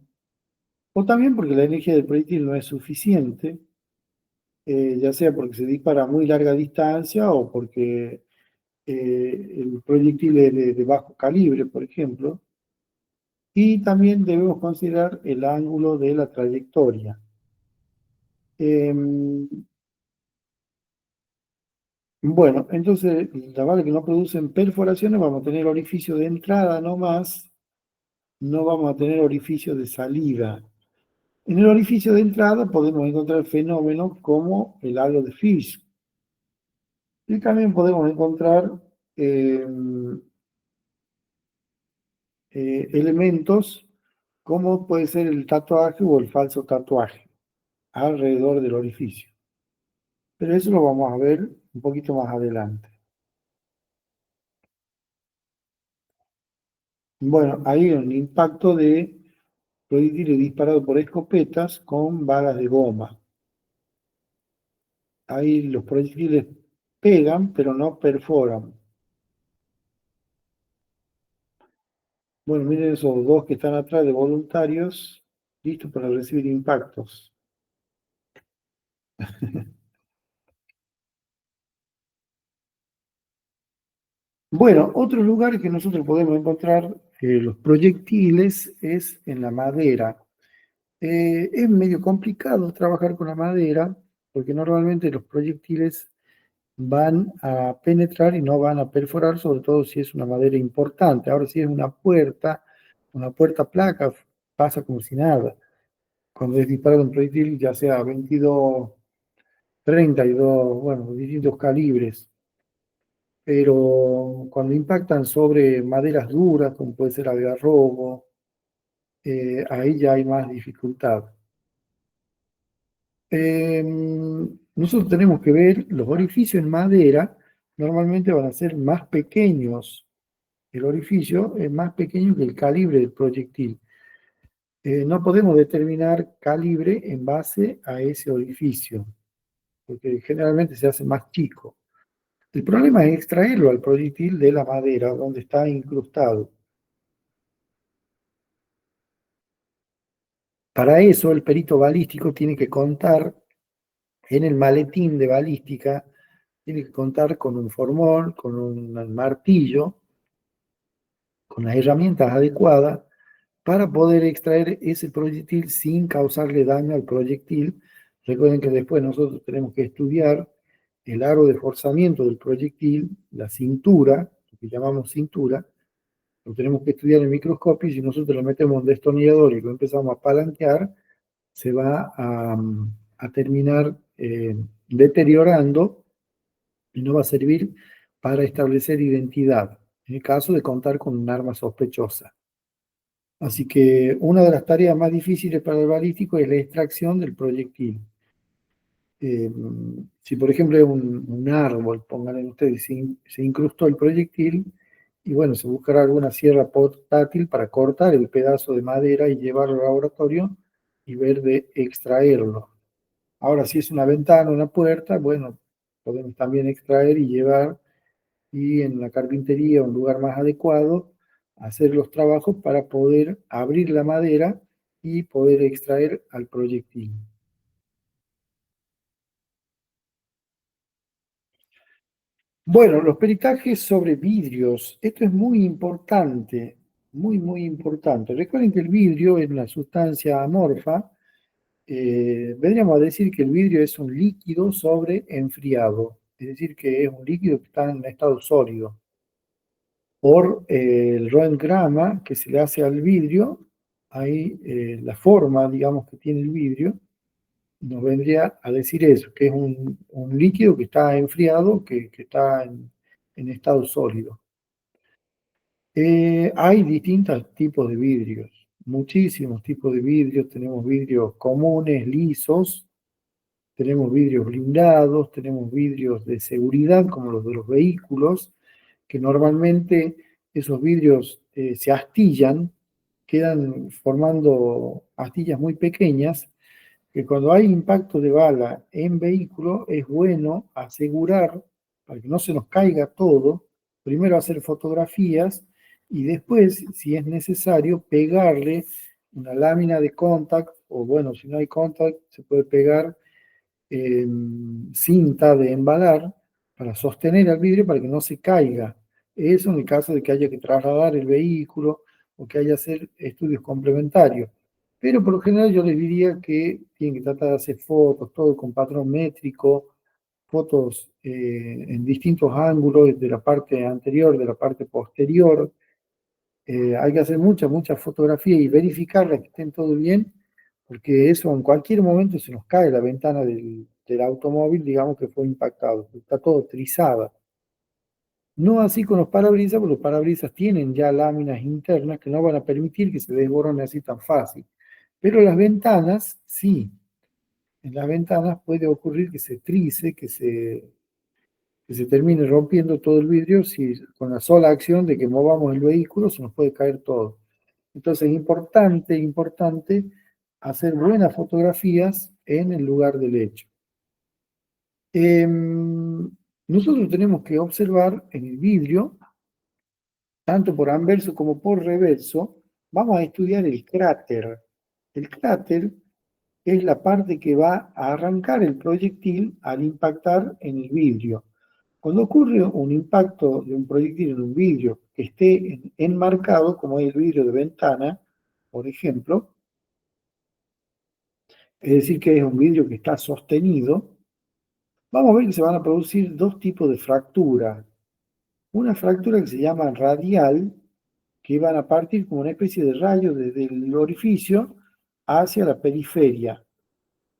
o también porque la energía del proyectil no es suficiente, ya sea porque se dispara a muy larga distancia o porque el proyectil es de bajo calibre, por ejemplo, y también debemos considerar el ángulo de la trayectoria. Em, bueno, entonces, la bala que no producen perforaciones, vamos a tener orificio de entrada nomás, no vamos a tener orificio de salida. En el orificio de entrada podemos encontrar fenómenos como el halo de Fish. Y también podemos encontrar elementos como puede ser el tatuaje o el falso tatuaje alrededor del orificio. Pero eso lo vamos a ver un poquito más adelante. Bueno, hay un impacto de proyectiles disparados por escopetas con balas de goma. Ahí los proyectiles pegan, pero no perforan. Bueno, miren esos dos que están atrás de voluntarios, listos para recibir impactos. Bueno, otro lugar que nosotros podemos encontrar los proyectiles es en la madera. Es medio complicado trabajar con la madera porque normalmente los proyectiles van a penetrar y no van a perforar, sobre todo si es una madera importante. Ahora, si es una puerta placa, pasa como si nada. Cuando es disparado un proyectil, ya sea 22, 32, bueno, distintos calibres, pero cuando impactan sobre maderas duras, como puede ser algarrobo, ahí ya hay más dificultad. Nosotros tenemos que ver los orificios en madera, normalmente van a ser más pequeños. El orificio es más pequeño que el calibre del proyectil. No podemos determinar calibre en base a ese orificio, porque generalmente se hace más chico. El problema es extraerlo al proyectil de la madera donde está incrustado. Para eso, el perito balístico tiene que contar en el maletín de balística, tiene que contar con un formol, con un martillo, con las herramientas adecuadas para poder extraer ese proyectil sin causarle daño al proyectil. Recuerden que después nosotros tenemos que estudiar el aro de forzamiento del proyectil, la cintura, lo que llamamos cintura, lo tenemos que estudiar en microscopio y si nosotros lo metemos en un destornillador y lo empezamos a palanquear, se va a terminar deteriorando y no va a servir para establecer identidad, en el caso de contar con un arma sospechosa. Así que una de las tareas más difíciles para el balístico es la extracción del proyectil. Eh, si por ejemplo es un árbol, pongan ustedes, se incrustó el proyectil y bueno, se buscará alguna sierra portátil para cortar el pedazo de madera y llevarlo al laboratorio y ver de extraerlo. Ahora, si es una ventana, una puerta, bueno, podemos también extraer y llevar y en la carpintería, un lugar más adecuado, hacer los trabajos para poder abrir la madera y poder extraer al proyectil. Bueno, los peritajes sobre vidrios. Esto es muy importante, muy, muy importante. Recuerden que el vidrio es una sustancia amorfa. Vendríamos a decir que el vidrio es un líquido sobre enfriado, es decir, que es un líquido que está en estado sólido. Por el Roentgengrama que se le hace al vidrio, ahí la forma, digamos, que tiene el vidrio, nos vendría a decir eso, que es un líquido que está enfriado, que está en estado sólido. Hay distintos tipos de vidrios, muchísimos tipos de vidrios. Tenemos vidrios comunes, lisos, tenemos vidrios blindados, tenemos vidrios de seguridad como los de los vehículos, que normalmente esos vidrios se astillan, quedan formando astillas muy pequeñas, que cuando hay impacto de bala en vehículo es bueno asegurar, para que no se nos caiga todo, primero hacer fotografías y después, si es necesario, pegarle una lámina de contact, o bueno, si no hay contact, se puede pegar cinta de embalar para sostener el vidrio para que no se caiga. Eso en el caso de que haya que trasladar el vehículo o que haya que hacer estudios complementarios. Pero por lo general yo les diría que tienen que tratar de hacer fotos, todo con patrón métrico, fotos en distintos ángulos, de la parte anterior, de la parte posterior. Hay que hacer mucha fotografía y verificarla que estén todo bien, porque eso en cualquier momento se nos cae la ventana del automóvil, digamos que fue impactado, está todo trizada. No así con los parabrisas, porque los parabrisas tienen ya láminas internas que no van a permitir que se desborone así tan fácil. Pero las ventanas, sí. En las ventanas puede ocurrir que se trice, que se termine rompiendo todo el vidrio si con la sola acción de que movamos el vehículo se nos puede caer todo. Entonces es importante, importante hacer buenas fotografías en el lugar del hecho. Nosotros tenemos que observar en el vidrio, tanto por anverso como por reverso, vamos a estudiar el cráter. El cráter es la parte que va a arrancar el proyectil al impactar en el vidrio. Cuando ocurre un impacto de un proyectil en un vidrio que esté enmarcado, como es el vidrio de ventana, por ejemplo, es decir, que es un vidrio que está sostenido, vamos a ver que se van a producir dos tipos de fractura. Una fractura que se llama radial, que van a partir como una especie de rayo desde el orificio hacia la periferia.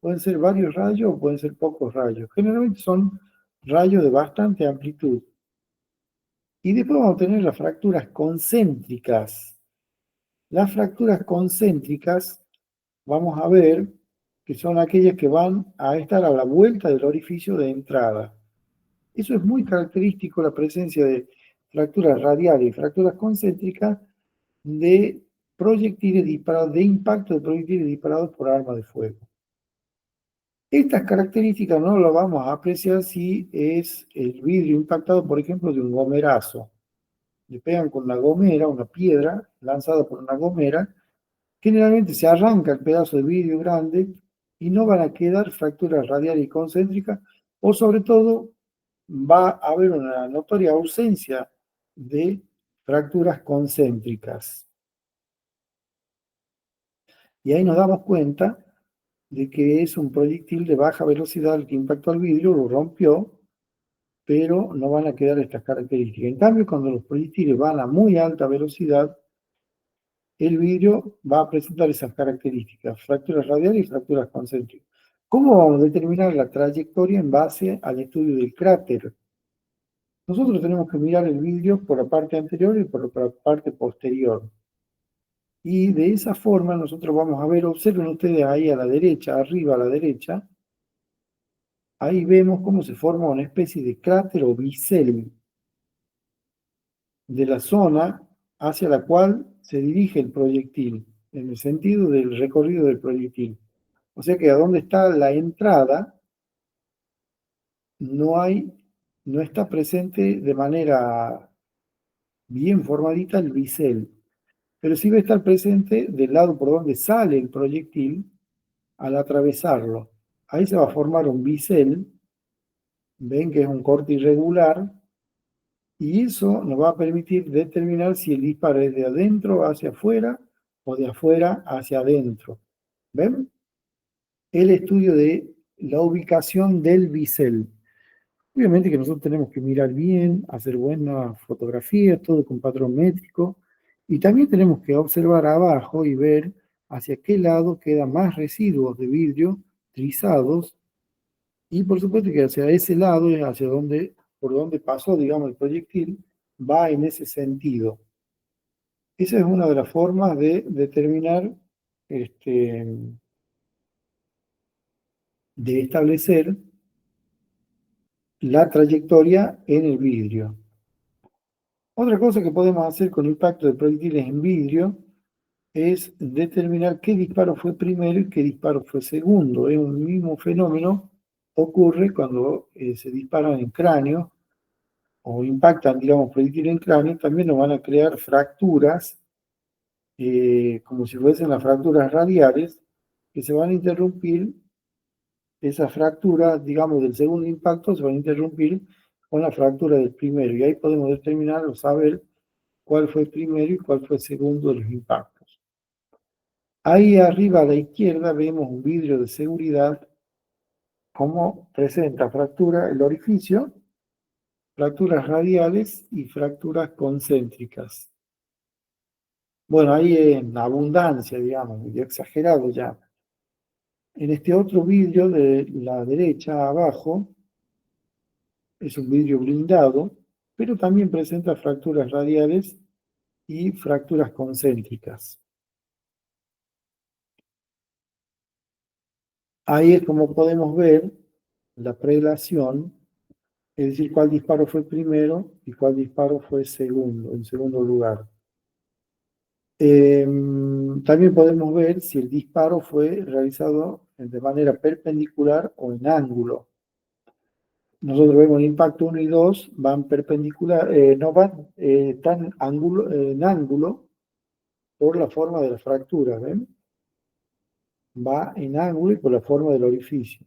Pueden ser varios rayos o pueden ser pocos rayos. Generalmente son rayos de bastante amplitud. Y después vamos a tener las fracturas concéntricas. Las fracturas concéntricas, vamos a ver que son aquellas que van a estar a la vuelta del orificio de entrada. Eso es muy característico, la presencia de fracturas radiales y fracturas concéntricas de proyectiles disparados, de impacto de proyectiles disparados por arma de fuego. Estas características no las vamos a apreciar si es el vidrio impactado, por ejemplo, de un gomerazo. Le pegan con una gomera, una piedra lanzada por una gomera, generalmente se arranca el pedazo de vidrio grande y no van a quedar fracturas radiales y concéntricas, o sobre todo va a haber una notoria ausencia de fracturas concéntricas. Y ahí nos damos cuenta de que es un proyectil de baja velocidad el que impactó al vidrio, lo rompió, pero no van a quedar estas características. En cambio, cuando los proyectiles van a muy alta velocidad, el vidrio va a presentar esas características, fracturas radiales y fracturas concéntricas. ¿Cómo vamos a determinar la trayectoria en base al estudio del cráter? Nosotros tenemos que mirar el vidrio por la parte anterior y por la parte posterior. Y de esa forma nosotros vamos a ver, observen ustedes ahí a la derecha, arriba a la derecha, ahí vemos cómo se forma una especie de cráter o bisel de la zona hacia la cual se dirige el proyectil, en el sentido del recorrido del proyectil. O sea que a donde está la entrada no está presente de manera bien formadita el bisel, pero sí va a estar presente del lado por donde sale el proyectil al atravesarlo. Ahí se va a formar un bisel, ven que es un corte irregular, y eso nos va a permitir determinar si el disparo es de adentro hacia afuera o de afuera hacia adentro. ¿Ven? El estudio de la ubicación del bisel. Obviamente que nosotros tenemos que mirar bien, hacer buenas fotografías, todo con patrón métrico, y también tenemos que observar abajo y ver hacia qué lado quedan más residuos de vidrio trizados, y por supuesto que hacia ese lado es hacia donde, por donde pasó, digamos, el proyectil, va en ese sentido. Esa es una de las formas de determinar, de establecer la trayectoria en el vidrio. Otra cosa que podemos hacer con impacto de proyectiles en vidrio es determinar qué disparo fue primero y qué disparo fue segundo. Es un mismo fenómeno, ocurre cuando se disparan en cráneo o impactan, digamos, proyectiles en cráneo, también nos van a crear fracturas, como si fuesen las fracturas radiales, que se van a interrumpir, esas fracturas, digamos, del segundo impacto se van a interrumpir con la fractura del primero, y ahí podemos determinar o saber cuál fue el primero y cuál fue el segundo de los impactos. Ahí arriba a la izquierda vemos un vidrio de seguridad, como presenta fractura, el orificio, fracturas radiales y fracturas concéntricas. Bueno, ahí en abundancia, digamos, y exagerado ya. En este otro vidrio de la derecha abajo, es un vidrio blindado, pero también presenta fracturas radiales y fracturas concéntricas. Ahí es como podemos ver la prelación, es decir, cuál disparo fue primero y cuál disparo fue segundo, en segundo lugar. También podemos ver si el disparo fue realizado de manera perpendicular o en ángulo. Nosotros vemos el impacto 1 y 2 van perpendicular, no van tan en ángulo por la forma de la fractura, ¿ven? Va en ángulo y por la forma del orificio.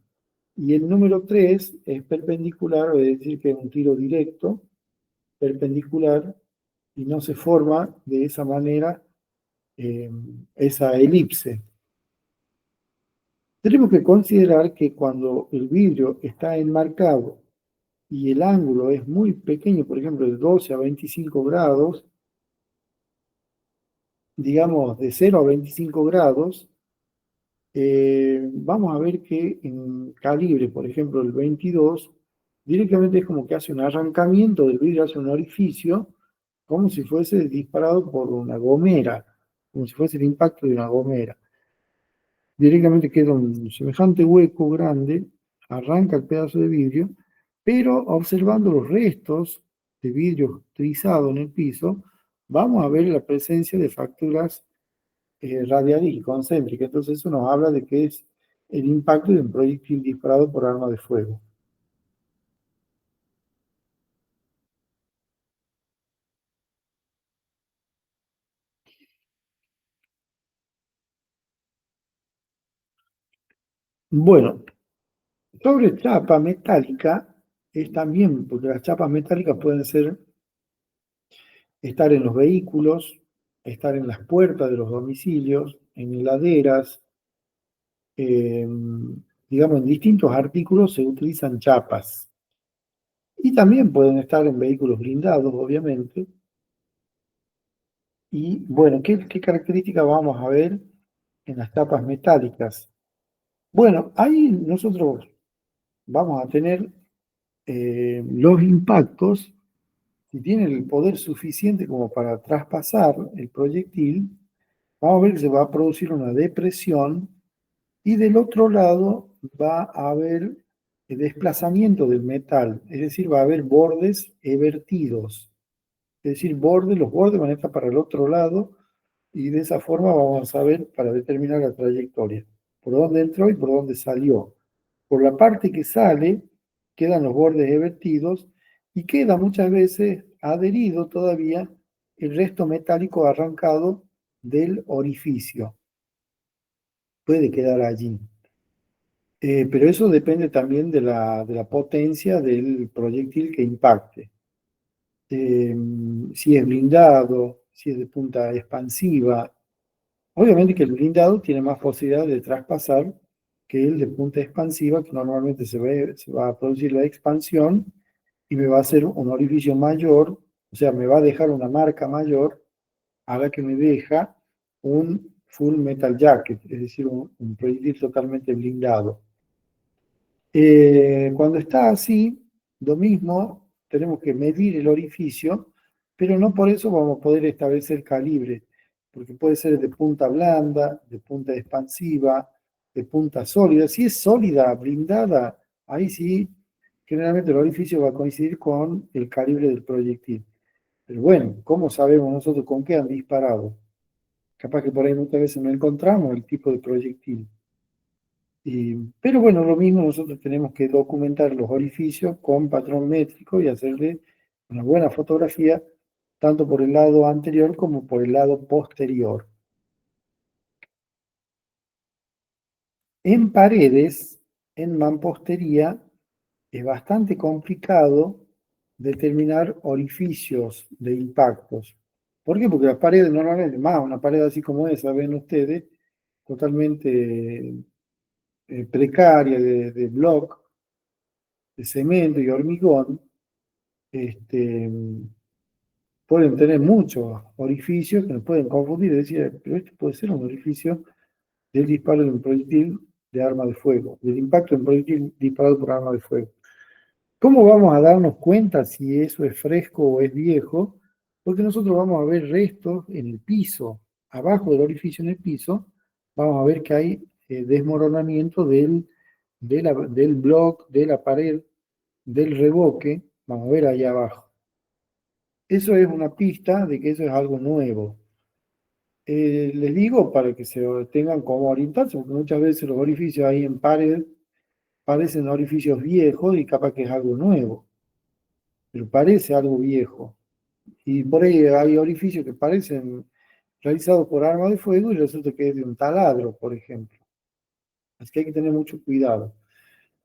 Y el número 3 es perpendicular, es decir, que es un tiro directo, perpendicular, y no se forma de esa manera esa elipse. Tenemos que considerar que cuando el vidrio está enmarcado y el ángulo es muy pequeño, por ejemplo, de 12 a 25 grados, digamos de 0 a 25 grados, vamos a ver que en calibre, por ejemplo, el 22, directamente es como que hace un arrancamiento del vidrio hacia un orificio, como si fuese disparado por una gomera, como si fuese el impacto de una gomera. Directamente queda un semejante hueco grande, arranca el pedazo de vidrio, pero observando los restos de vidrio trizado en el piso, vamos a ver la presencia de fracturas radiales y concéntricas. Entonces eso nos habla de que es el impacto de un proyectil disparado por arma de fuego. Bueno, sobre chapa metálica es también, porque las chapas metálicas pueden estar en los vehículos, estar en las puertas de los domicilios, en heladeras, eh, digamos, en distintos artículos se utilizan chapas. Y también pueden estar en vehículos blindados, obviamente. Y bueno, ¿qué características vamos a ver en las chapas metálicas? Bueno, ahí nosotros vamos a tener los impactos, si tienen el poder suficiente como para traspasar el proyectil, vamos a ver que se va a producir una depresión y del otro lado va a haber el desplazamiento del metal, es decir, va a haber bordes evertidos, es decir, los bordes van a estar para el otro lado y de esa forma vamos a saber para determinar la trayectoria, por dónde entró y por dónde salió. Por la parte que sale quedan los bordes evertidos y queda muchas veces adherido todavía el resto metálico arrancado del orificio. Puede quedar allí. Pero eso depende también de la potencia del proyectil que impacte. Si es blindado, si es de punta expansiva. Obviamente que el blindado tiene más posibilidad de traspasar que el de punta expansiva, que normalmente se va a producir la expansión y me va a hacer un orificio mayor, o sea, me va a dejar una marca mayor a la que me deja un full metal jacket, es decir, un proyectil totalmente blindado. Cuando está así, lo mismo, tenemos que medir el orificio, pero no por eso vamos a poder establecer calibre, porque puede ser de punta blanda, de punta expansiva, de punta sólida. Si es sólida, blindada, ahí sí, generalmente el orificio va a coincidir con el calibre del proyectil. Pero bueno, ¿cómo sabemos nosotros con qué han disparado? Capaz que por ahí muchas veces no encontramos el tipo de proyectil. Pero bueno, lo mismo nosotros tenemos que documentar los orificios con patrón métrico y hacerle una buena fotografía, tanto por el lado anterior como por el lado posterior. En paredes, en mampostería, es bastante complicado determinar orificios de impactos. ¿Por qué? Porque las paredes normalmente, más una pared así como esa, ven ustedes, totalmente precaria de block, de cemento y hormigón, este, pueden tener muchos orificios que nos pueden confundir y decir, pero este puede ser un orificio del disparo de un proyectil de arma de fuego, del impacto de un proyectil disparado por arma de fuego. ¿Cómo vamos a darnos cuenta si eso es fresco o es viejo? Porque nosotros vamos a ver restos en el piso, abajo del orificio en el piso, vamos a ver que hay desmoronamiento del block, de la pared, del revoque, vamos a ver ahí abajo. Eso es una pista de que eso es algo nuevo. Les digo para que se tengan como orientarse, porque muchas veces los orificios ahí en pared parecen orificios viejos y capaz que es algo nuevo, pero parece algo viejo. Y por ahí hay orificios que parecen realizados por arma de fuego y resulta que es de un taladro, por ejemplo. Así que hay que tener mucho cuidado.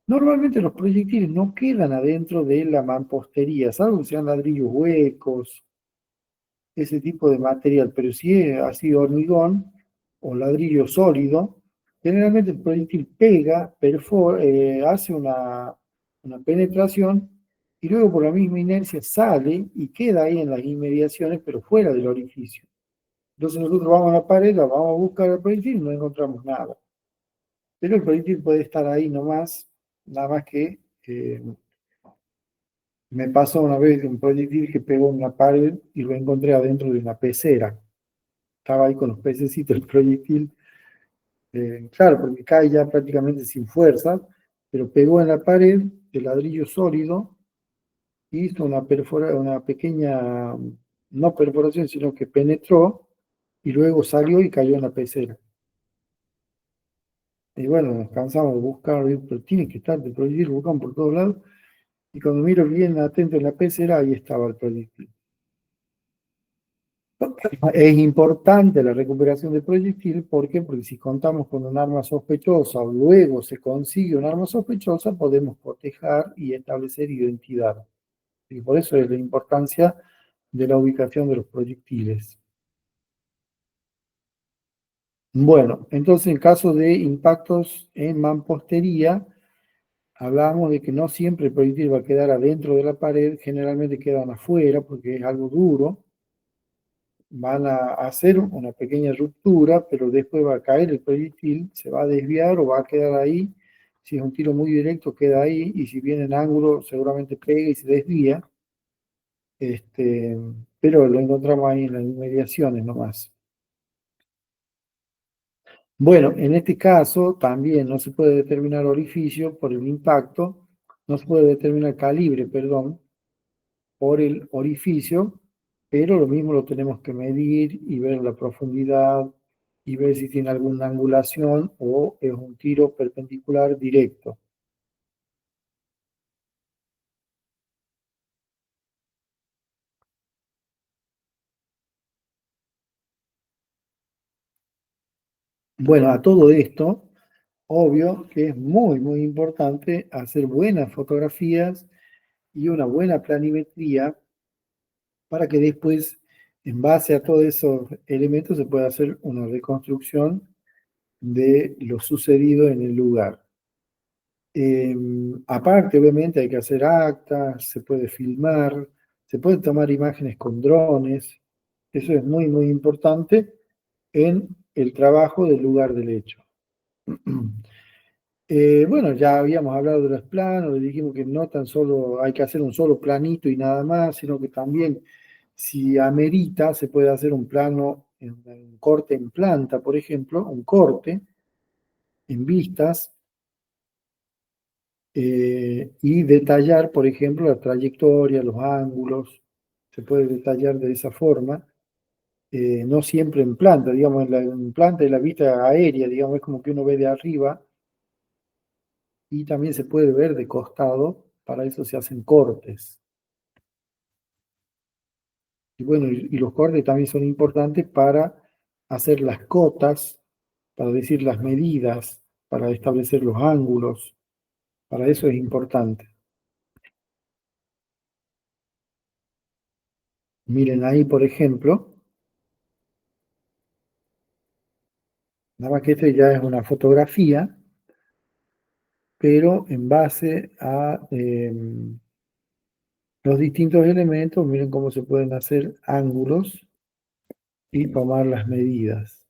Normalmente los proyectiles no quedan adentro de la mampostería, salvo que sean ladrillos huecos, ese tipo de material, pero si es así hormigón o ladrillo sólido, generalmente el proyectil pega, hace una penetración y luego por la misma inercia sale y queda ahí en las inmediaciones, pero fuera del orificio. Entonces nosotros vamos a la pared, vamos a buscar el proyectil y no encontramos nada. Pero el proyectil puede estar ahí nomás, nada más que me pasó una vez un proyectil que pegó en una pared y lo encontré adentro de una pecera. Estaba ahí con los pececitos el proyectil, claro, porque cae ya prácticamente sin fuerza, pero pegó en la pared de ladrillo sólido, hizo una pequeña, no perforación, sino que penetró y luego salió y cayó en la pecera. Y bueno, nos cansamos de buscar, pero tiene que estar el proyectil, buscamos por todos lados, y cuando miro bien atento en la pecera, ahí estaba el proyectil. Es importante la recuperación del proyectil, ¿por qué? Porque si contamos con un arma sospechosa o luego se consigue un arma sospechosa, podemos cotejar y establecer identidad. Y por eso es la importancia de la ubicación de los proyectiles. Bueno, entonces en caso de impactos en mampostería, hablamos de que no siempre el proyectil va a quedar adentro de la pared, generalmente quedan afuera porque es algo duro, van a hacer una pequeña ruptura, pero después va a caer el proyectil, se va a desviar o va a quedar ahí. Si es un tiro muy directo, queda ahí, y si viene en ángulo, seguramente pega y se desvía. Este, pero lo encontramos ahí en las inmediaciones nomás. Bueno, en este caso también no se puede determinar orificio por el impacto, no se puede determinar calibre, perdón, por el orificio, pero lo mismo lo tenemos que medir y ver la profundidad y ver si tiene alguna angulación o es un tiro perpendicular directo. Bueno, a todo esto, obvio que es muy importante hacer buenas fotografías y una buena planimetría para que después, en base a todos esos elementos, se pueda hacer una reconstrucción de lo sucedido en el lugar. Aparte, obviamente, hay que hacer actas, se puede filmar, se pueden tomar imágenes con drones. Eso es muy importante en el trabajo del lugar del hecho. Bueno, ya habíamos hablado de los planos, le dijimos que no tan solo hay que hacer un solo planito y nada más, sino que también, si amerita, se puede hacer un plano en corte en planta, por ejemplo, un corte en vistas, y detallar, por ejemplo, la trayectoria, los ángulos, se puede detallar de esa forma, no siempre en planta, digamos, en planta de la vista aérea, digamos, es como que uno ve de arriba y también se puede ver de costado, para eso se hacen cortes. Y bueno, y los cortes también son importantes para hacer las cotas, para decir las medidas, para establecer los ángulos, para eso es importante. Miren ahí, por ejemplo, nada más que esto ya es una fotografía, pero en base a los distintos elementos, miren cómo se pueden hacer ángulos y tomar las medidas.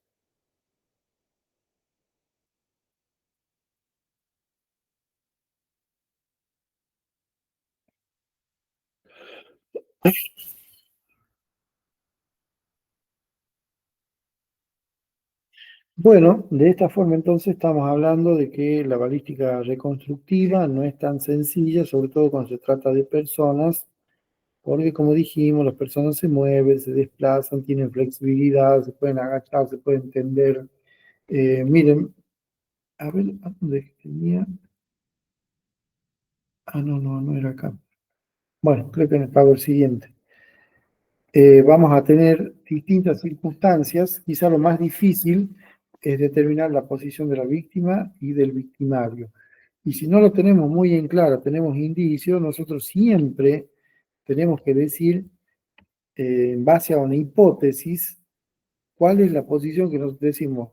Bueno, de esta forma entonces estamos hablando de que la balística reconstructiva no es tan sencilla, sobre todo cuando se trata de personas, porque como dijimos, las personas se mueven, se desplazan, tienen flexibilidad, se pueden agachar, se pueden tender. Miren, a ver, ¿a ¿dónde tenía? Ah, no, no, no era acá. Bueno, creo que en el pago el siguiente. Vamos a tener distintas circunstancias. Quizá lo más difícil es determinar la posición de la víctima y del victimario. Y si no lo tenemos muy en claro, tenemos indicios, nosotros siempre tenemos que decir, en base a una hipótesis, cuál es la posición que nos decimos.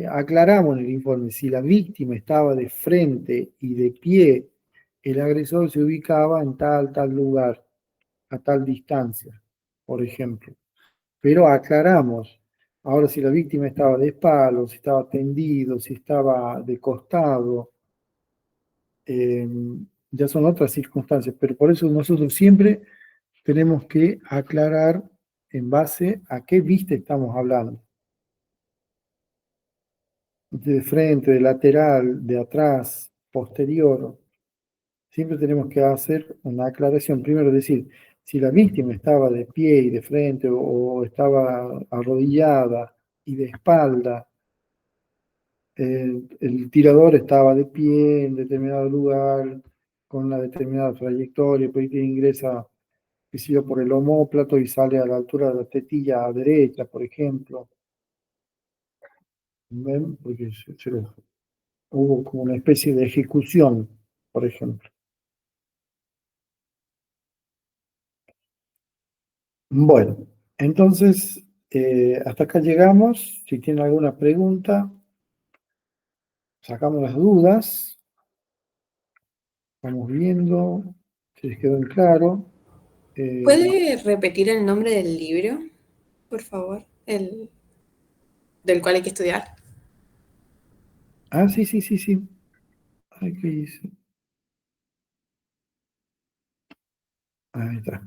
Aclaramos en el informe, si la víctima estaba de frente y de pie, el agresor se ubicaba en tal lugar, a tal distancia, por ejemplo. Pero aclaramos, ahora si la víctima estaba de espaldas, si estaba tendido, si estaba de costado, eh, ya son otras circunstancias, pero por eso nosotros siempre tenemos que aclarar en base a qué vista estamos hablando. De frente, de lateral, de atrás, posterior. Siempre tenemos que hacer una aclaración. Primero decir, si la víctima estaba de pie y de frente o estaba arrodillada y de espalda, el tirador estaba de pie en determinado lugar, con una determinada trayectoria, pues ingresa, qué sé yo, por el omóplato y sale a la altura de la tetilla derecha, por ejemplo. ¿Ven? Porque hubo como una especie de ejecución, por ejemplo. Bueno, entonces, hasta acá llegamos. Si tienen alguna pregunta, sacamos las dudas, vamos viendo si les quedó en claro. Eh, ¿Puede repetir el nombre del libro, por favor? El del cual hay que estudiar. sí, sí, sí, sí. Ay, ¿qué hice? Ahí está.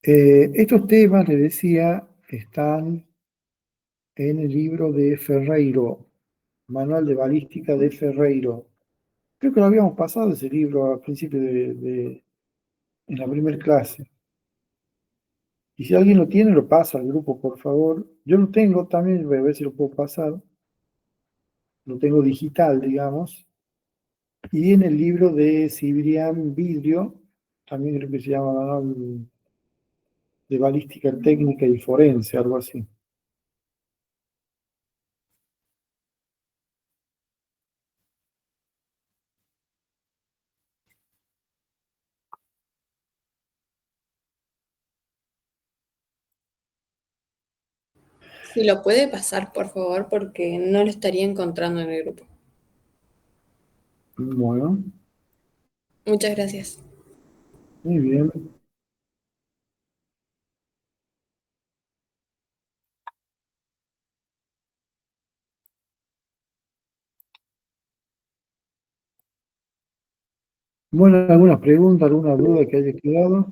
Estos temas, les decía, están en el libro de Ferreiro, Manual de Balística de Ferreiro. Creo que lo habíamos pasado ese libro al principio en la primera clase. Y si alguien lo tiene, lo pasa al grupo, por favor. Yo lo tengo también, voy a ver si lo puedo pasar. Lo tengo digital, digamos. Y en el libro de Cibrián Vidrio, también creo que se llama Manual de Balística Técnica y Forense, algo así. Si lo puede pasar, por favor, porque no lo estaría encontrando en el grupo. Bueno, Muchas gracias. muy bien. Bueno, ¿alguna pregunta, alguna duda que haya quedado?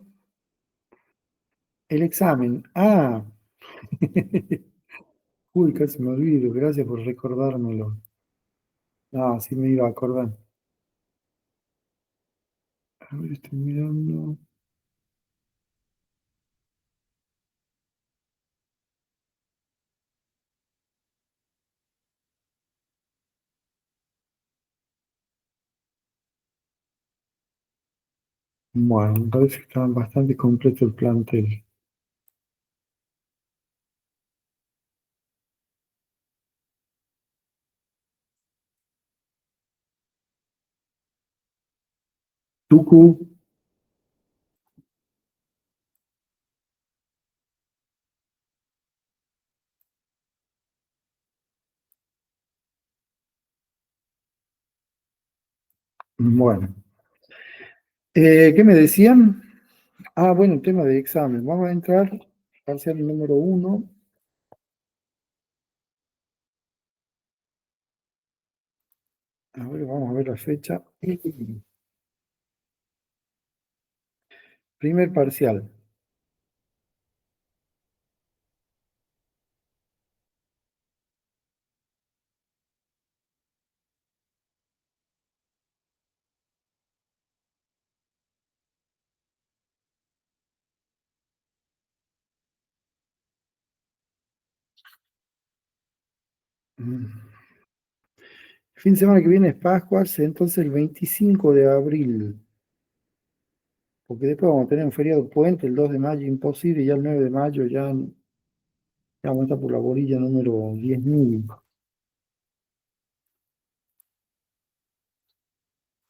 El examen. Ah, uy, casi me olvido. Gracias por recordármelo. Ah, sí me iba a acordar. A ver, estoy mirando. Bueno, me parece que está bastante completo el plantel. Tucu, bueno. ¿Qué me decían? Ah, bueno, el tema de examen. Vamos a entrar, parcial número uno. A ver, vamos a ver la fecha. Primer parcial. Mm. Fin de semana que viene es Pascua, entonces el 25 de abril, porque después vamos a tener un feriado puente, el 2 de mayo imposible, y ya el 9 de mayo ya vamos a estar por la bolilla número 10.000.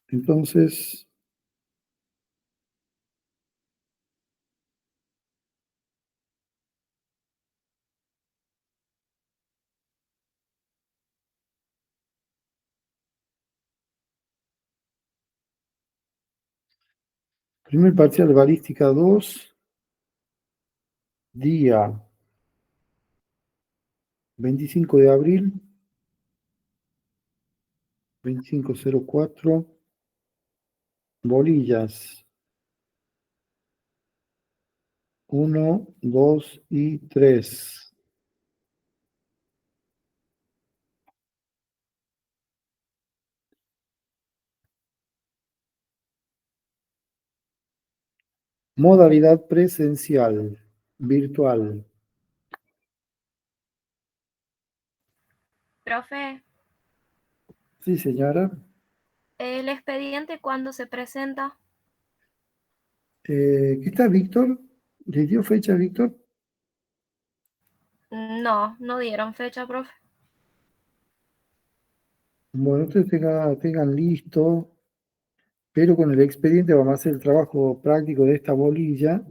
Entonces, primer parcial de balística 2, día 25 de abril, 2504, bolillas 1, 2 y 3. Modalidad presencial, virtual. Profe, Sí, señora. ¿el expediente cuándo se presenta? ¿Qué está Víctor? ¿Le dio fecha a Víctor? No, no dieron fecha, profe. Bueno, ustedes tengan listo, pero con el expediente vamos a hacer el trabajo práctico de esta bolilla,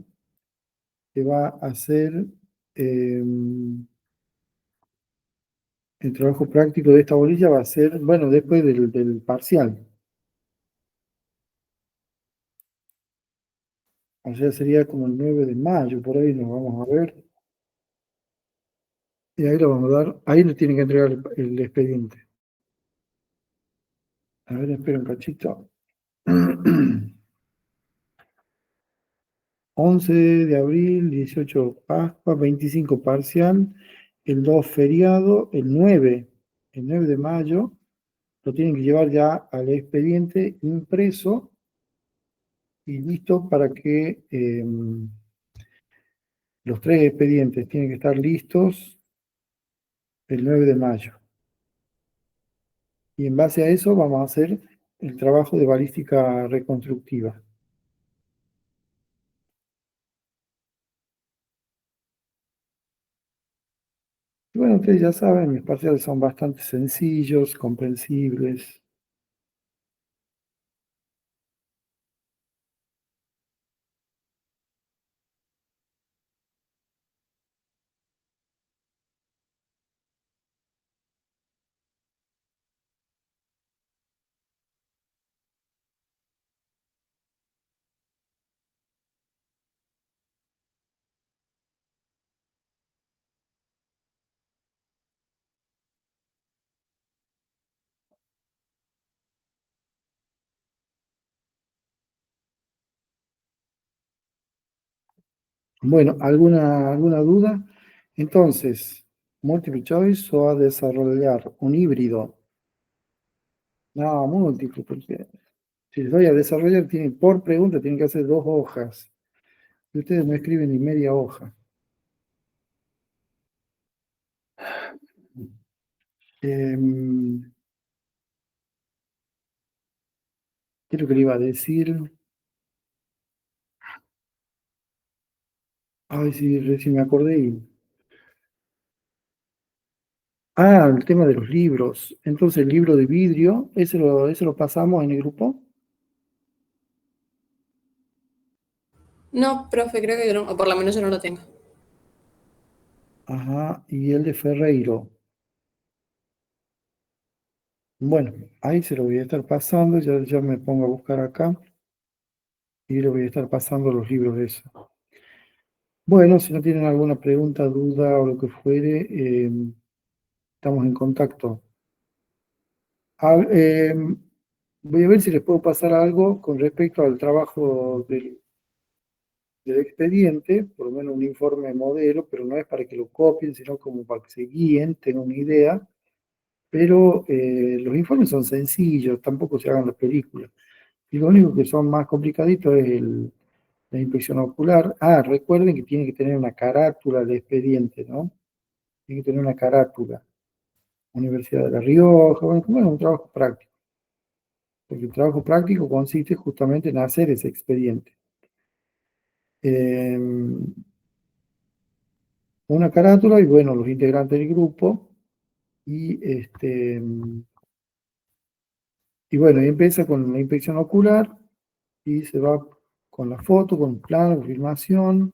que va a ser eh, el trabajo práctico de esta bolilla va a ser, bueno, después del parcial. O sea, sería como el 9 de mayo, por ahí nos vamos a ver. Y ahí lo vamos a dar, ahí le tienen que entregar el expediente. A ver, espera un cachito. 11 de abril, 18 Pascua, 25 parcial, el 2 feriado, el nueve de mayo, lo tienen que llevar ya al expediente impreso y listo para que los tres expedientes tienen que estar listos el 9 de mayo. Y en base a eso vamos a hacer el trabajo de balística reconstructiva. Y bueno, ustedes ya saben, mis parciales son bastante sencillos, comprensibles. Bueno, ¿alguna duda? Entonces, multiple choice o a desarrollar un híbrido. No, múltiple, porque si les doy a desarrollar, por pregunta tienen que hacer 2 hojas. Y ustedes no escriben ni media hoja. Em, ¿Qué es lo que le iba a decir? Ay, sí, recién me acordé. Ah, el tema de los libros. Entonces, el libro de vidrio, ese lo pasamos en el grupo. No, profe, creo que no, o por lo menos yo no lo tengo. Ajá, y el de Ferreiro. Bueno, ahí se lo voy a estar pasando, ya me pongo a buscar acá y le voy a estar pasando los libros de eso. Bueno, si no tienen alguna pregunta, duda o lo que fuere, estamos en contacto. Ah, voy a ver si les puedo pasar algo con respecto al trabajo del expediente, por lo menos un informe modelo, pero no es para que lo copien, sino como para que se guíen, tengan una idea. Pero los informes son sencillos, tampoco se hagan las películas. Y lo único que son más complicaditos es la inspección ocular. Ah, recuerden que tiene que tener una carátula el expediente, ¿no? Tiene que tener una carátula. Universidad de La Rioja, bueno, como es un trabajo práctico. Porque el trabajo práctico consiste justamente en hacer ese expediente. Eh, una carátula y bueno, los integrantes del grupo y bueno, y empieza con la inspección ocular y se va con la foto, con el plano, filmación,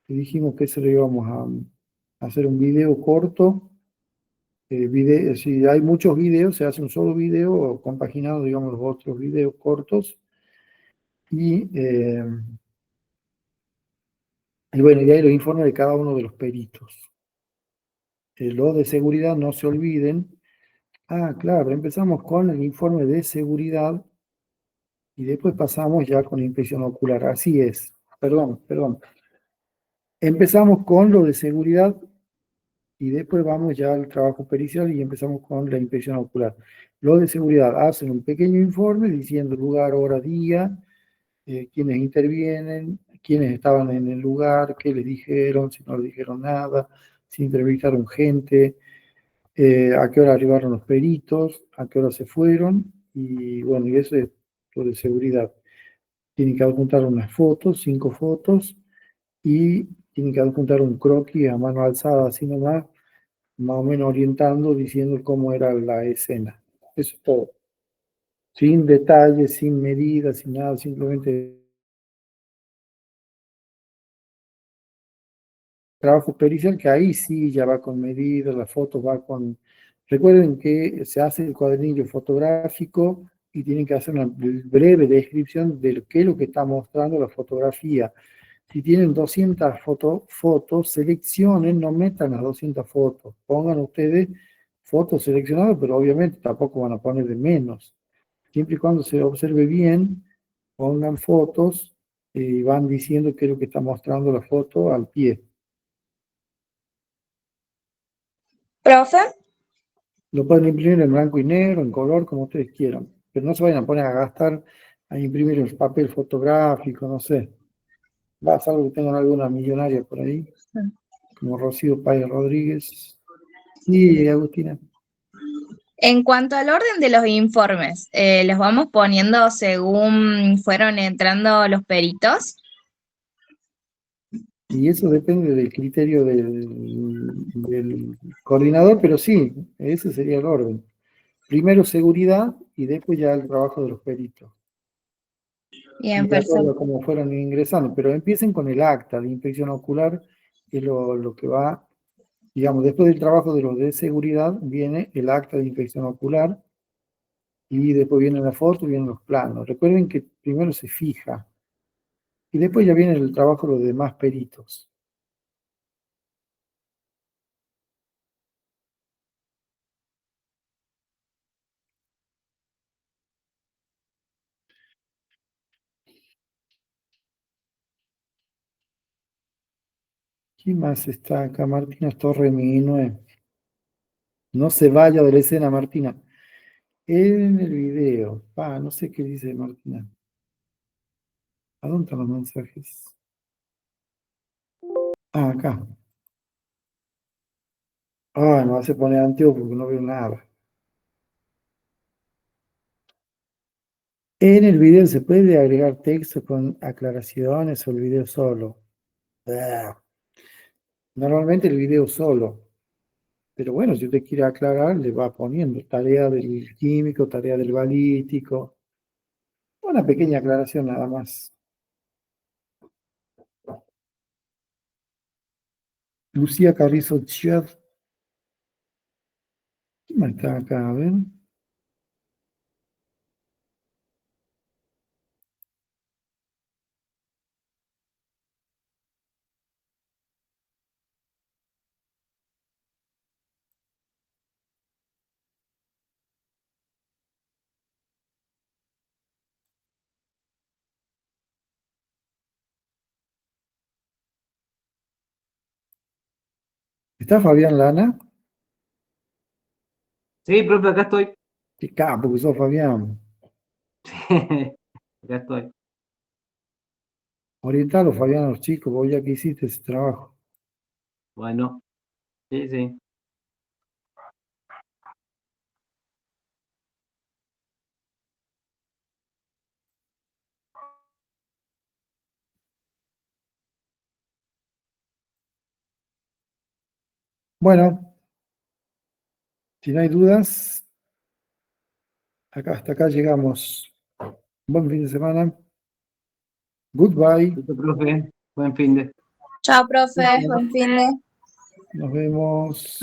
y dijimos que eso lo íbamos a hacer un video corto, si hay muchos videos, se hace un solo video compaginado, digamos, los otros videos cortos, y, eh, y bueno, y ahí los informes de cada uno de los peritos. Los de seguridad, no se olviden. Ah, claro, empezamos con el informe de seguridad y después pasamos ya con la inspección ocular. Así es. Perdón. Empezamos con lo de seguridad y después vamos ya al trabajo pericial y empezamos con la inspección ocular. Lo de seguridad hacen un pequeño informe diciendo lugar, hora, día, quiénes intervienen, quiénes estaban en el lugar, qué les dijeron, si no les dijeron nada, si entrevistaron gente, a qué hora arribaron los peritos, a qué hora se fueron, y bueno, y eso es lo de seguridad. Tienen que adjuntar unas fotos, 5 fotos, y tienen que adjuntar un croquis a mano alzada, así nomás, más o menos orientando, diciendo cómo era la escena. Eso es todo. Sin detalles, sin medidas, sin nada, simplemente trabajo pericial, que ahí sí ya va con medidas, la foto va con... Recuerden que se hace el cuadernillo fotográfico y tienen que hacer una breve descripción de qué es lo que está mostrando la fotografía. Si tienen 200 fotos, seleccionen, no metan las 200 fotos. Pongan ustedes fotos seleccionadas, pero obviamente tampoco van a poner de menos. Siempre y cuando se observe bien, pongan fotos y van diciendo qué es lo que está mostrando la foto al pie. Profe, Lo pueden imprimir en blanco y negro, en color, como ustedes quieran. Pero no se vayan a poner a gastar a imprimir en papel fotográfico, no sé. Va a ser algo que tengan alguna millonaria por ahí, como Rocío Páez Rodríguez. Sí, Agustina. en cuanto al orden de los informes, ¿los vamos poniendo según fueron entrando los peritos? Y eso depende del criterio del coordinador, pero sí, ese sería el orden. Primero seguridad y después ya el trabajo de los peritos. Y Bien, de acuerdo a perfecto. cómo fueron ingresando, pero empiecen con el acta de inspección ocular, que es lo que va, digamos, después del trabajo de los de seguridad, viene el acta de inspección ocular y después viene la foto y vienen los planos. Recuerden que primero se fija y después ya viene el trabajo de los demás peritos. ¿Quién más está acá? Martina Torre Minué. No se vaya de la escena, Martina. En el video. No sé qué dice Martina. ¿A dónde están los mensajes? Acá. Me hace poner antiguo porque no veo nada. En el video se puede agregar texto con aclaraciones o el video solo. Ah, Normalmente el video solo. Pero bueno, si usted quiere aclarar, le va poniendo tarea del químico, tarea del balístico. Una pequeña aclaración nada más. Lucía Carrizo Chiad. ¿Quién más está acá? A ver. ¿Está Fabián Lana? Sí, profe, acá estoy. Qué capo que sos, Fabián. Acá estoy. Orientalo, Fabián, a los chicos, vos ya que hiciste ese trabajo. Bueno, sí, sí. Bueno, si no hay dudas, hasta acá llegamos. Buen fin de semana. Goodbye. Listo, profe. Buen fin de. Chao, profe, buen fin de. Nos vemos.